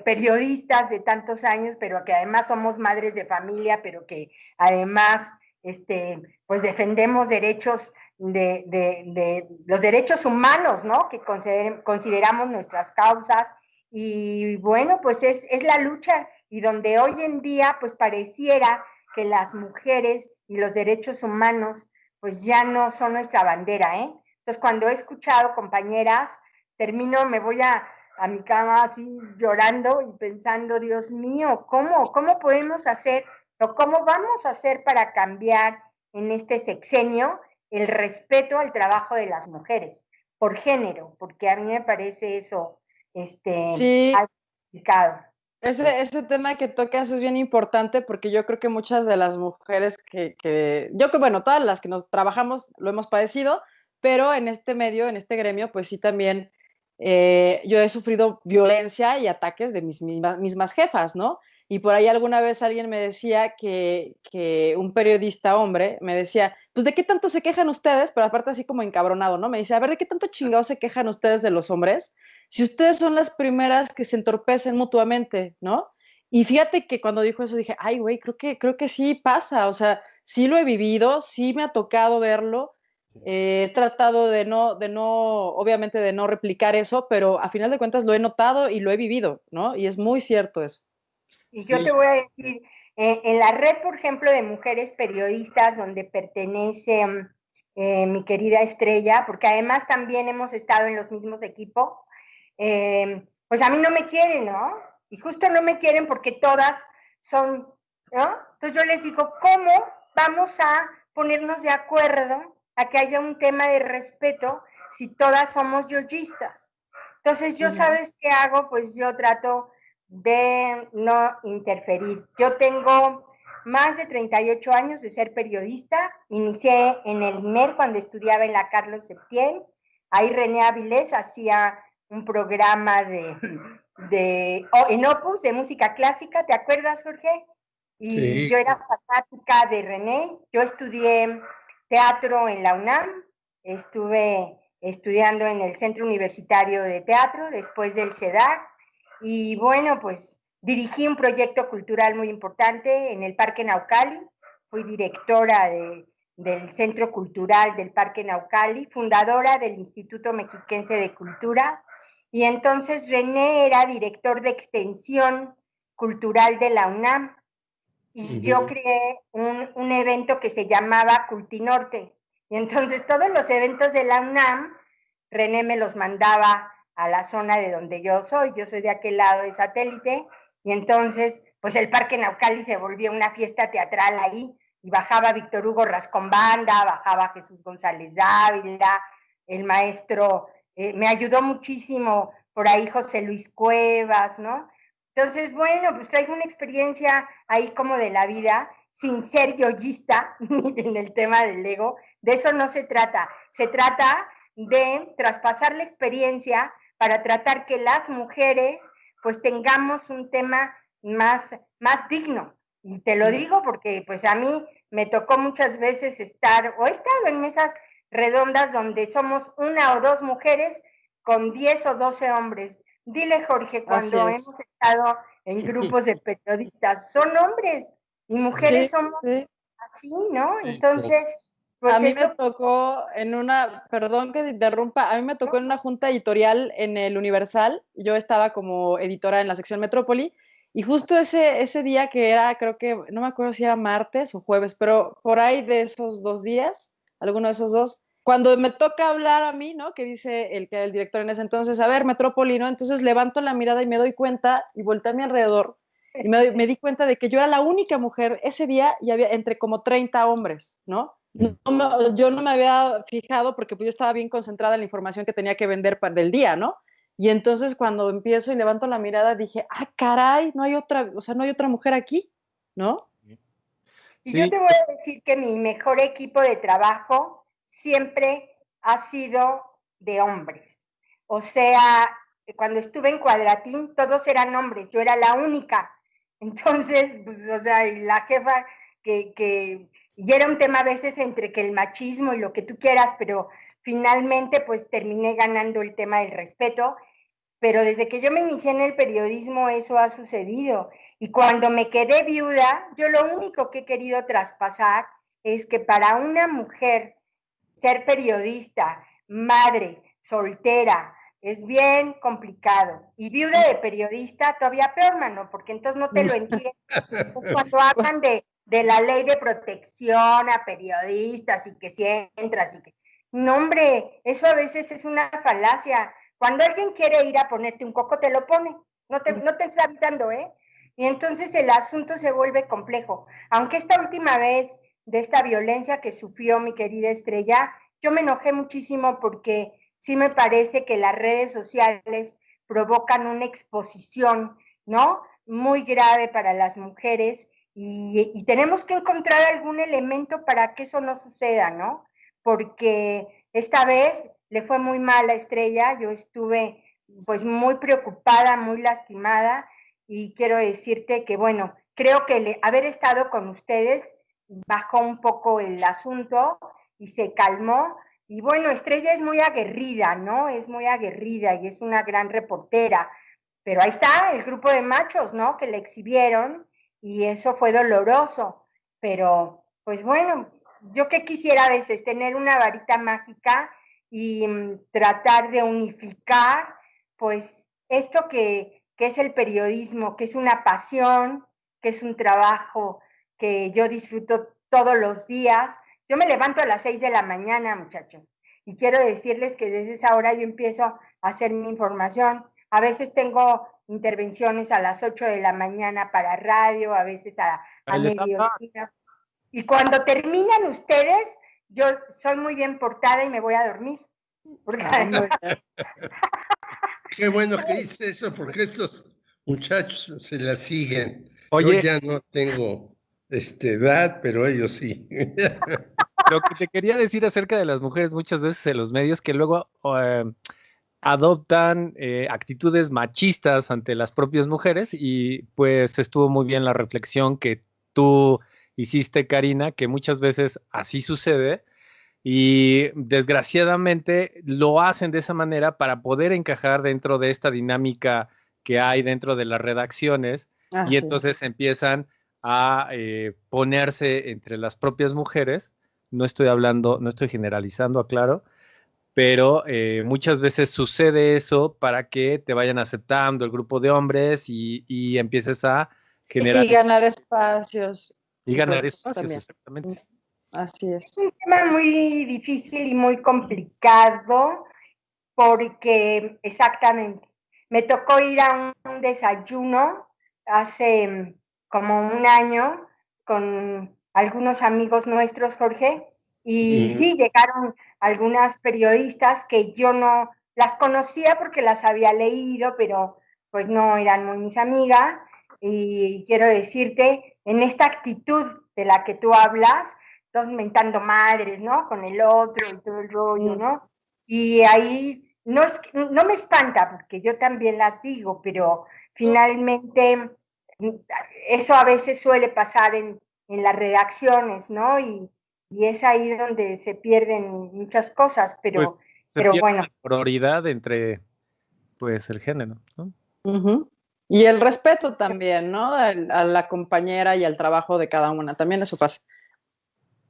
periodistas de tantos años, pero que además somos madres de familia, pero que además pues defendemos derechos de los derechos humanos, ¿no? Que consideramos nuestras causas. Y bueno, pues es la lucha, y donde hoy en día pues pareciera que las mujeres y los derechos humanos pues ya no son nuestra bandera, ¿eh? Entonces cuando he escuchado compañeras, me voy a mi cama así llorando y pensando, Dios mío, ¿cómo podemos hacer o cómo vamos a hacer para cambiar en este sexenio el respeto al trabajo de las mujeres, por género, porque a mí me parece eso Sí, complicado. ese tema que tocas es bien importante porque yo creo que muchas de las mujeres bueno, todas las que nos trabajamos lo hemos padecido, pero en este medio, en este gremio, pues sí también yo he sufrido violencia y ataques de mis mismas jefas, ¿no? Y por ahí alguna vez alguien me decía que un periodista hombre me decía, pues ¿de qué tanto se quejan ustedes? Pero aparte así como encabronado, ¿no? Me dice, a ver, ¿de qué tanto chingado se quejan ustedes de los hombres? Si ustedes son las primeras que se entorpecen mutuamente, ¿no? Y fíjate que cuando dijo eso dije, ay, güey, creo que sí pasa, o sea, sí lo he vivido, sí me ha tocado verlo, he tratado obviamente de no replicar eso, pero a final de cuentas lo he notado y lo he vivido, ¿no? Y es muy cierto eso. Y yo te voy a decir, en la red, por ejemplo, de mujeres periodistas, donde pertenece mi querida Estrella, porque además también hemos estado en los mismos equipos, pues a mí no me quieren, ¿no? Y justo no me quieren porque todas son, ¿no? Entonces yo les digo, ¿cómo vamos a ponernos de acuerdo a que haya un tema de respeto si todas somos yoyistas? Entonces yo, ¿sabes qué hago? Pues yo trato de no interferir. Yo tengo más de 38 años de ser periodista. Inicié en el IMER cuando estudiaba en la Carlos Septién. Ahí René Avilés hacía un programa en Opus de música clásica. ¿Te acuerdas, Jorge? Y Sí. yo era fanática de René. Yo estudié teatro en la UNAM. Estuve estudiando en el Centro Universitario de Teatro después del CEDAR. Y bueno, pues dirigí un proyecto cultural muy importante en el Parque Naucali. Fui directora del Centro Cultural del Parque Naucali, fundadora del Instituto Mexiquense de Cultura. Y entonces René era director de extensión cultural de la UNAM. Y yo creé un evento que se llamaba Cultinorte. Y entonces todos los eventos de la UNAM, René me los mandaba a la zona de donde yo soy de aquel lado de satélite, y entonces pues el Parque Naucali se volvió una fiesta teatral ahí, y bajaba Víctor Hugo Rascombanda, bajaba Jesús González Dávila, el maestro, me ayudó muchísimo por ahí José Luis Cuevas, ¿no? Entonces, bueno, pues traigo una experiencia ahí como de la vida, sin ser yoyista en el tema del ego. De eso no se trata. Se trata de traspasar la experiencia para tratar que las mujeres pues tengamos un tema más digno. Y te lo digo porque pues a mí me tocó muchas veces he estado en mesas redondas donde somos una o dos mujeres con 10 o 12 hombres. Dile, Jorge, cuando hemos estado en grupos de periodistas, son hombres y mujeres somos así, ¿no? Entonces, pues a mí me tocó perdón que te interrumpa, a mí me tocó en una junta editorial en el Universal, yo estaba como editora en la sección Metrópoli, y justo ese día que era, creo que, no me acuerdo si era martes o jueves, pero por ahí de esos 2 días, alguno de esos dos, cuando me toca hablar a mí, ¿no? Que dice el que era el director en ese entonces, a ver, Metrópoli, ¿no? Entonces levanto la mirada y me doy cuenta y volteé a mi alrededor y me di cuenta de que yo era la única mujer ese día y había entre como 30 hombres, ¿no? Yo no me había fijado porque pues yo estaba bien concentrada en la información que tenía que vender del día, ¿no? Y entonces cuando empiezo y levanto la mirada dije, ah, caray, no hay otra, o sea, no hay otra mujer aquí, ¿no? Y yo te voy a decir que mi mejor equipo de trabajo siempre ha sido de hombres. O sea, cuando estuve en Cuadratín, todos eran hombres, yo era la única. Entonces, pues, o sea, y la jefa y era un tema a veces entre que el machismo y lo que tú quieras, pero finalmente pues terminé ganando el tema del respeto. Pero desde que yo me inicié en el periodismo eso ha sucedido. Y cuando me quedé viuda, yo lo único que he querido traspasar es que para una mujer ser periodista, madre, soltera, es bien complicado. Y viuda de periodista, todavía peor, mano, porque entonces no te lo entiendes. Cuando hablan de la ley de protección a periodistas y que si entras y que... No, hombre, eso a veces es una falacia. Cuando alguien quiere ir a ponerte un coco, te lo pone. No te está avisando, ¿eh? Y entonces el asunto se vuelve complejo. Aunque esta última vez de esta violencia que sufrió mi querida Estrella, yo me enojé muchísimo porque sí me parece que las redes sociales provocan una exposición, ¿no? Muy grave para las mujeres y tenemos que encontrar algún elemento para que eso no suceda, ¿no? Porque esta vez le fue muy mal a Estrella, yo estuve pues muy preocupada, muy lastimada y quiero decirte que bueno, creo que haber estado con ustedes bajó un poco el asunto y se calmó. Y bueno, Estrella es muy aguerrida, ¿no? Es muy aguerrida y es una gran reportera. Pero ahí está el grupo de machos, ¿no? Que le exhibieron y eso fue doloroso. Pero, pues bueno, yo que quisiera a veces tener una varita mágica y tratar de unificar, pues, esto que es el periodismo, que es una pasión, que es un trabajo que yo disfruto todos los días. Yo me levanto a las 6 de la mañana, muchachos, y quiero decirles que desde esa hora yo empiezo a hacer mi información. A veces tengo intervenciones a las 8 de la mañana para radio, a veces a mediodía. Y cuando terminan ustedes, yo soy muy bien portada y me voy a dormir. Porque Qué bueno que dice eso, porque estos muchachos se la siguen. Oye, yo ya no tengo edad, pero ellos sí. lo que te quería decir acerca de las mujeres muchas veces en los medios que luego adoptan actitudes machistas ante las propias mujeres y pues estuvo muy bien la reflexión que tú hiciste, Karina, que muchas veces así sucede y desgraciadamente lo hacen de esa manera para poder encajar dentro de esta dinámica que hay dentro de las redacciones y entonces empiezan a ponerse entre las propias mujeres. No estoy hablando, no estoy generalizando, aclaro, pero muchas veces sucede eso para que te vayan aceptando el grupo de hombres y empieces a generar y ganar espacios. y ganar pues, espacios, también. exactamente. Así es. Es un tema muy difícil y muy complicado porque exactamente, me tocó ir a un desayuno hace como un año con algunos amigos nuestros, Jorge, y sí, llegaron algunas periodistas que yo no las conocía porque las había leído, pero pues no eran muy mis amigas, y quiero decirte, en esta actitud de la que tú hablas, todos mentando madres, ¿no? Con el otro y todo el rollo, ¿no? Y ahí no me espanta porque yo también las digo, pero finalmente eso a veces suele pasar en las redacciones, ¿no? Y es ahí donde se pierden muchas cosas, Pues se pero pierde bueno. la prioridad entre pues el género, ¿no? Uh-huh. Y el respeto también, ¿no? A la compañera y al trabajo de cada una. También eso pasa.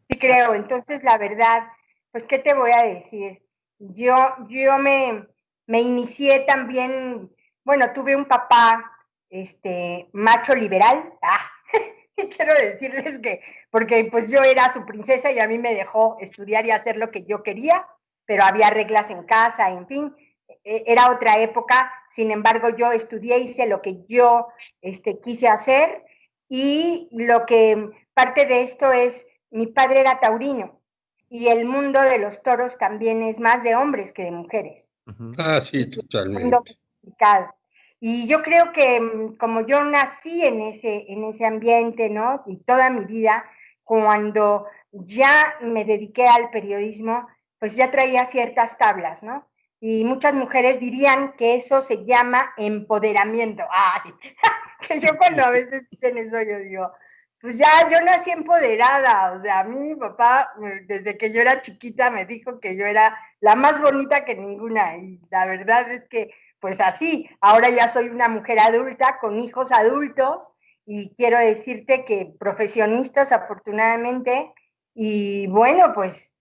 Sí creo, entonces la verdad, pues, ¿qué te voy a decir? Yo me inicié también, bueno, tuve un papá, macho liberal, y quiero decirles que, porque pues yo era su princesa y a mí me dejó estudiar y hacer lo que yo quería, pero había reglas en casa, en fin, era otra época, sin embargo yo estudié, hice lo que yo quise hacer y lo que parte de esto es mi padre era taurino y el mundo de los toros también es más de hombres que de mujeres. Uh-huh. Ah, sí, totalmente. Y yo creo que como yo nací en ese ambiente, ¿no? Y toda mi vida, cuando ya me dediqué al periodismo, pues ya traía ciertas tablas, ¿no? Y muchas mujeres dirían que eso se llama empoderamiento. Ay, que yo cuando a veces dicen eso, yo digo, pues ya yo nací empoderada, o sea, a mí mi papá, desde que yo era chiquita, me dijo que yo era la más bonita que ninguna, y la verdad es que, pues así, ahora ya soy una mujer adulta, con hijos adultos, y quiero decirte que profesionistas, afortunadamente, y bueno, pues,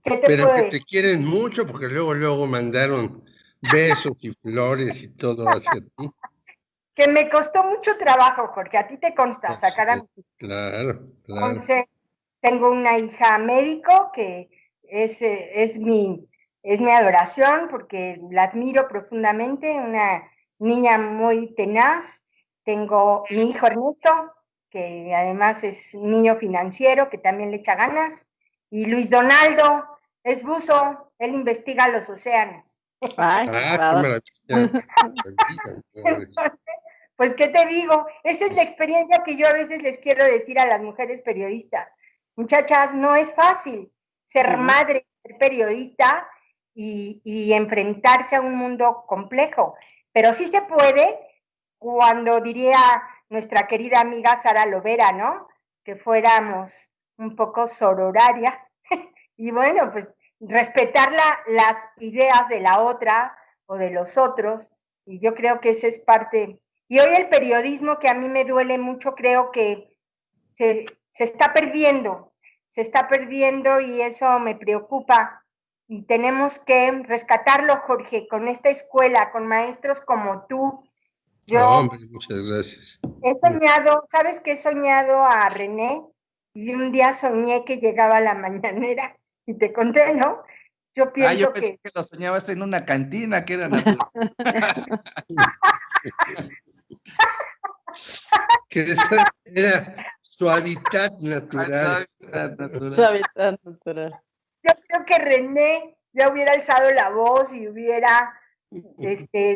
¿qué te Pero puedo que decir? te quieren mucho, porque luego mandaron besos y flores y todo hacia ti. Que me costó mucho trabajo, Jorge, a ti te consta sacar a mi hija. Claro. Entonces, tengo una hija médico que es mi adoración porque la admiro profundamente, una niña muy tenaz. Tengo mi hijo Ernesto, que además es un niño financiero, que también le echa ganas, y Luis Donaldo es buzo, él investiga los océanos. Ay, qué maravilla. Pues, ¿qué te digo? Esa es la experiencia que yo a veces les quiero decir a las mujeres periodistas. Muchachas, no es fácil ser madre, ser periodista y enfrentarse a un mundo complejo, pero sí se puede cuando diría nuestra querida amiga Sara Lovera, ¿no? Que fuéramos un poco sororarias y bueno, pues respetar las ideas de la otra o de los otros, y yo creo que esa es parte. Y hoy el periodismo, que a mí me duele mucho, creo que se está perdiendo y eso me preocupa. Y tenemos que rescatarlo, Jorge, con esta escuela, con maestros como tú. Yo hombre, muchas gracias. he soñado, ¿sabes qué he soñado a René? Y un día soñé que llegaba a la mañanera y te conté, ¿no? Yo pienso yo pensé que lo soñabas en una cantina, que era natural. Que esa era su hábitat natural. Su hábitat natural. Yo creo que René ya hubiera alzado la voz y hubiera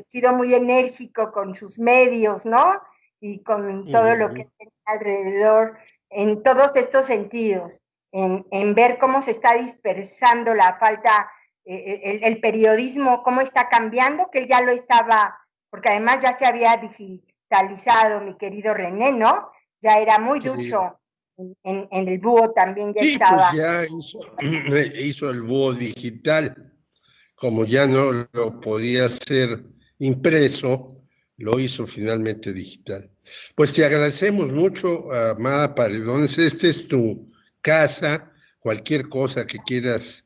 sido muy enérgico con sus medios, ¿no? Y con todo lo que tenía alrededor, en todos estos sentidos, en ver cómo se está dispersando la falta, el periodismo, cómo está cambiando, que él ya lo estaba, porque además ya se había digitalizado, mi querido René, ¿no? Ya era muy ducho. En el búho también ya estaba. Pues ya hizo el búho digital. Como ya no lo podía hacer impreso, lo hizo finalmente digital. Pues te agradecemos mucho, Amada Paredones. Esta es tu casa. Cualquier cosa que quieras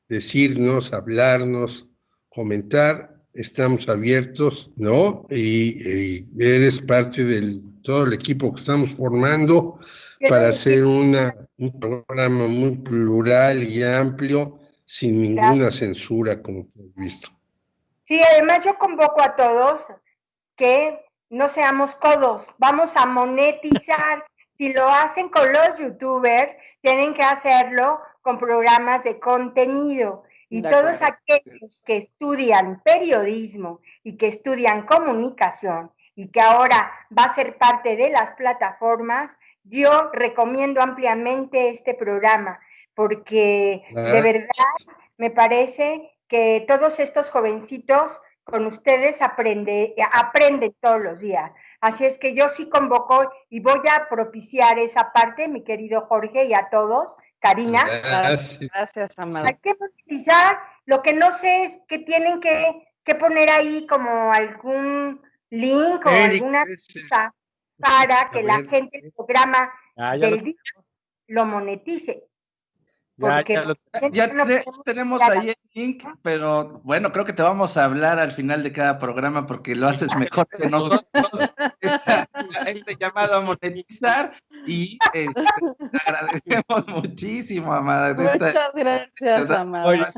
decirnos, hablarnos, comentar, estamos abiertos, ¿no? Y eres parte de todo el equipo que estamos formando para hacer un programa muy plural y amplio, sin ninguna censura, como te has visto. Sí, además yo convoco a todos que no seamos codos, vamos a monetizar. Si lo hacen con los youtubers, tienen que hacerlo con programas de contenido. Y todos aquellos que estudian periodismo y que estudian comunicación y que ahora va a ser parte de las plataformas, yo recomiendo ampliamente este programa, porque de verdad me parece que todos estos jovencitos con ustedes aprenden todos los días. Así es que yo sí convoco y voy a propiciar esa parte, mi querido Jorge, y a todos. Karina. Gracias, Amada. Hay que utilizar, lo que no sé es que tienen que poner ahí como algún link o alguna cosa para que la gente el programa del día lo monetice. Porque ya tenemos ahí el link, pero bueno, creo que te vamos a hablar al final de cada programa porque lo haces mejor que nosotros. Este llamado a monetizar y te agradecemos muchísimo, Amada. Muchas gracias, Amada.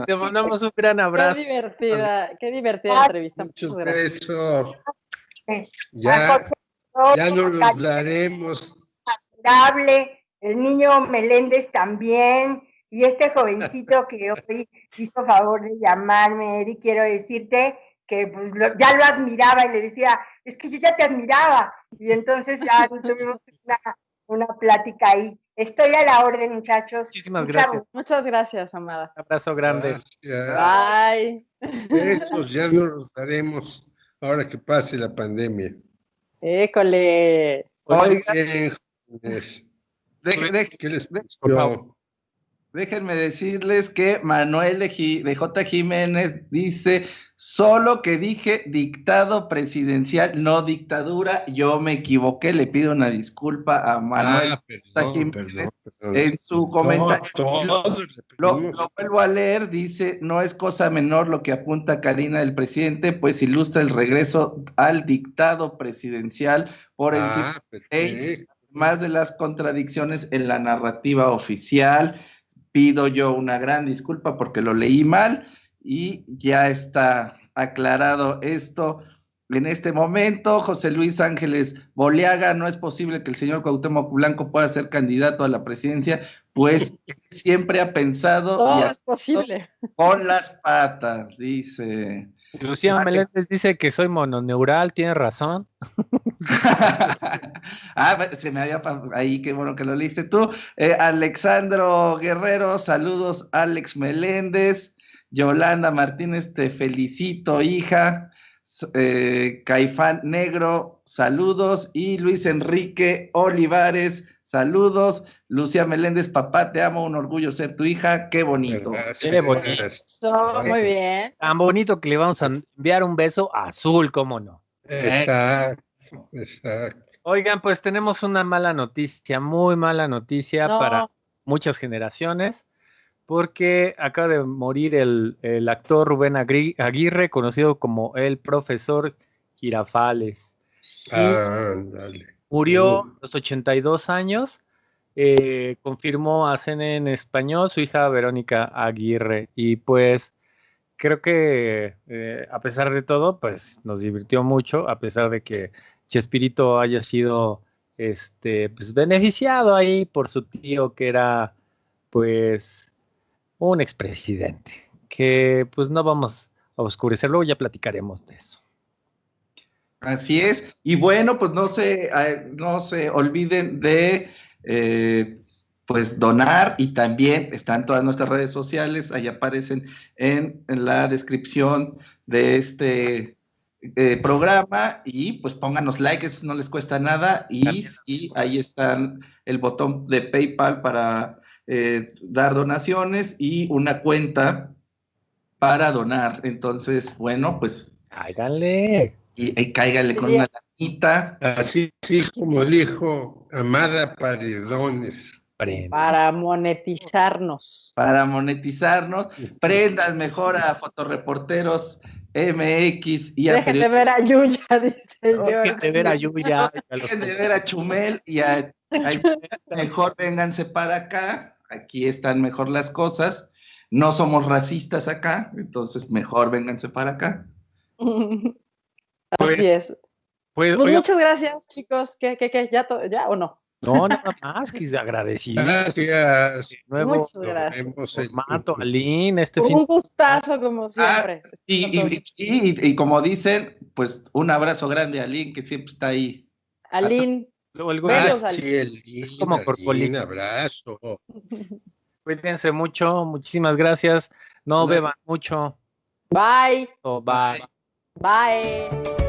Te mandamos un gran abrazo. Qué divertida entrevista. Muchos besos. Ya no los daremos. El niño Meléndez también, y este jovencito que hoy hizo favor de llamarme, Eric, quiero decirte que pues ya lo admiraba y le decía, es que yo ya te admiraba, y entonces ya tuvimos una plática ahí. Estoy a la orden, muchachos. Muchísimas gracias. Muchas gracias, Amada. Un abrazo grande. Bye. Esos ya no los daremos ahora que pase la pandemia. ¡École! Oigan, déjenme decirles que Manuel de J. Jiménez dice, solo que dije dictado presidencial, no dictadura, yo me equivoqué, le pido una disculpa a Manuel Jiménez en su comentario. Lo vuelvo a leer, dice, no es cosa menor lo que apunta Karina del presidente, pues ilustra el regreso al dictado presidencial por encima de más de las contradicciones en la narrativa oficial. Pido yo una gran disculpa porque lo leí mal y ya está aclarado esto. en este momento. José Luis Ángeles Boleaga, no es posible que el señor Cuauhtémoc Blanco pueda ser candidato a la presidencia, pues siempre ha pensado Todo es posible. Con las patas, dice. Lucía Meléndez dice que soy mononeural, tiene razón. Se me había ahí, qué bueno que lo leíste tú. Alexandro Guerrero, saludos, Alex Meléndez. Yolanda Martínez, te felicito, hija. Caifán Negro, saludos. Y Luis Enrique Olivares, saludos. Lucía Meléndez, papá, te amo, un orgullo ser tu hija, qué bonito. Qué bonito. Muy bien. Tan bonito que le vamos a enviar un beso azul, ¿cómo no? Exacto. Oigan, pues tenemos una mala noticia, muy mala noticia para muchas generaciones, porque acaba de morir el actor Rubén Aguirre, conocido como el profesor Girafales. Murió a los 82 años, confirmó a CNN en español su hija Verónica Aguirre, y pues creo que a pesar de todo, pues nos divirtió mucho, a pesar de que Chespirito haya sido pues beneficiado ahí por su tío, que era pues un expresidente, que pues no vamos a oscurecer, luego ya platicaremos de eso. Así es, y bueno, pues no se olviden de pues donar, y también están todas nuestras redes sociales, ahí aparecen en la descripción de este programa, y pues pónganos like, eso no les cuesta nada, y ahí están el botón de PayPal para dar donaciones y una cuenta para donar. Entonces, bueno, pues háganle. Y cáigale con una lanita. Así como dijo Amada Paredones. Para monetizarnos. Prendan mejor a Fotoreporteros MX y a Dejen de ver a Yuya, dice George. Dejen de ver a Yuya. Dejen de ver a Chumel y mejor vénganse para acá. Aquí están mejor las cosas. No somos racistas acá, entonces mejor vénganse para acá. Así es. Pues muchas gracias, chicos. ¿Qué? ¿Ya o no? No, nada más, que agradecido. Gracias. Muchas gracias. Formato, Aline, un gustazo, como siempre. Y como dicen, pues un abrazo grande a Aline, que siempre está ahí. Aline. Besos, Aline. Es como un abrazo. Cuídense mucho, muchísimas gracias. No beban mucho. Bye. Bye. Bye.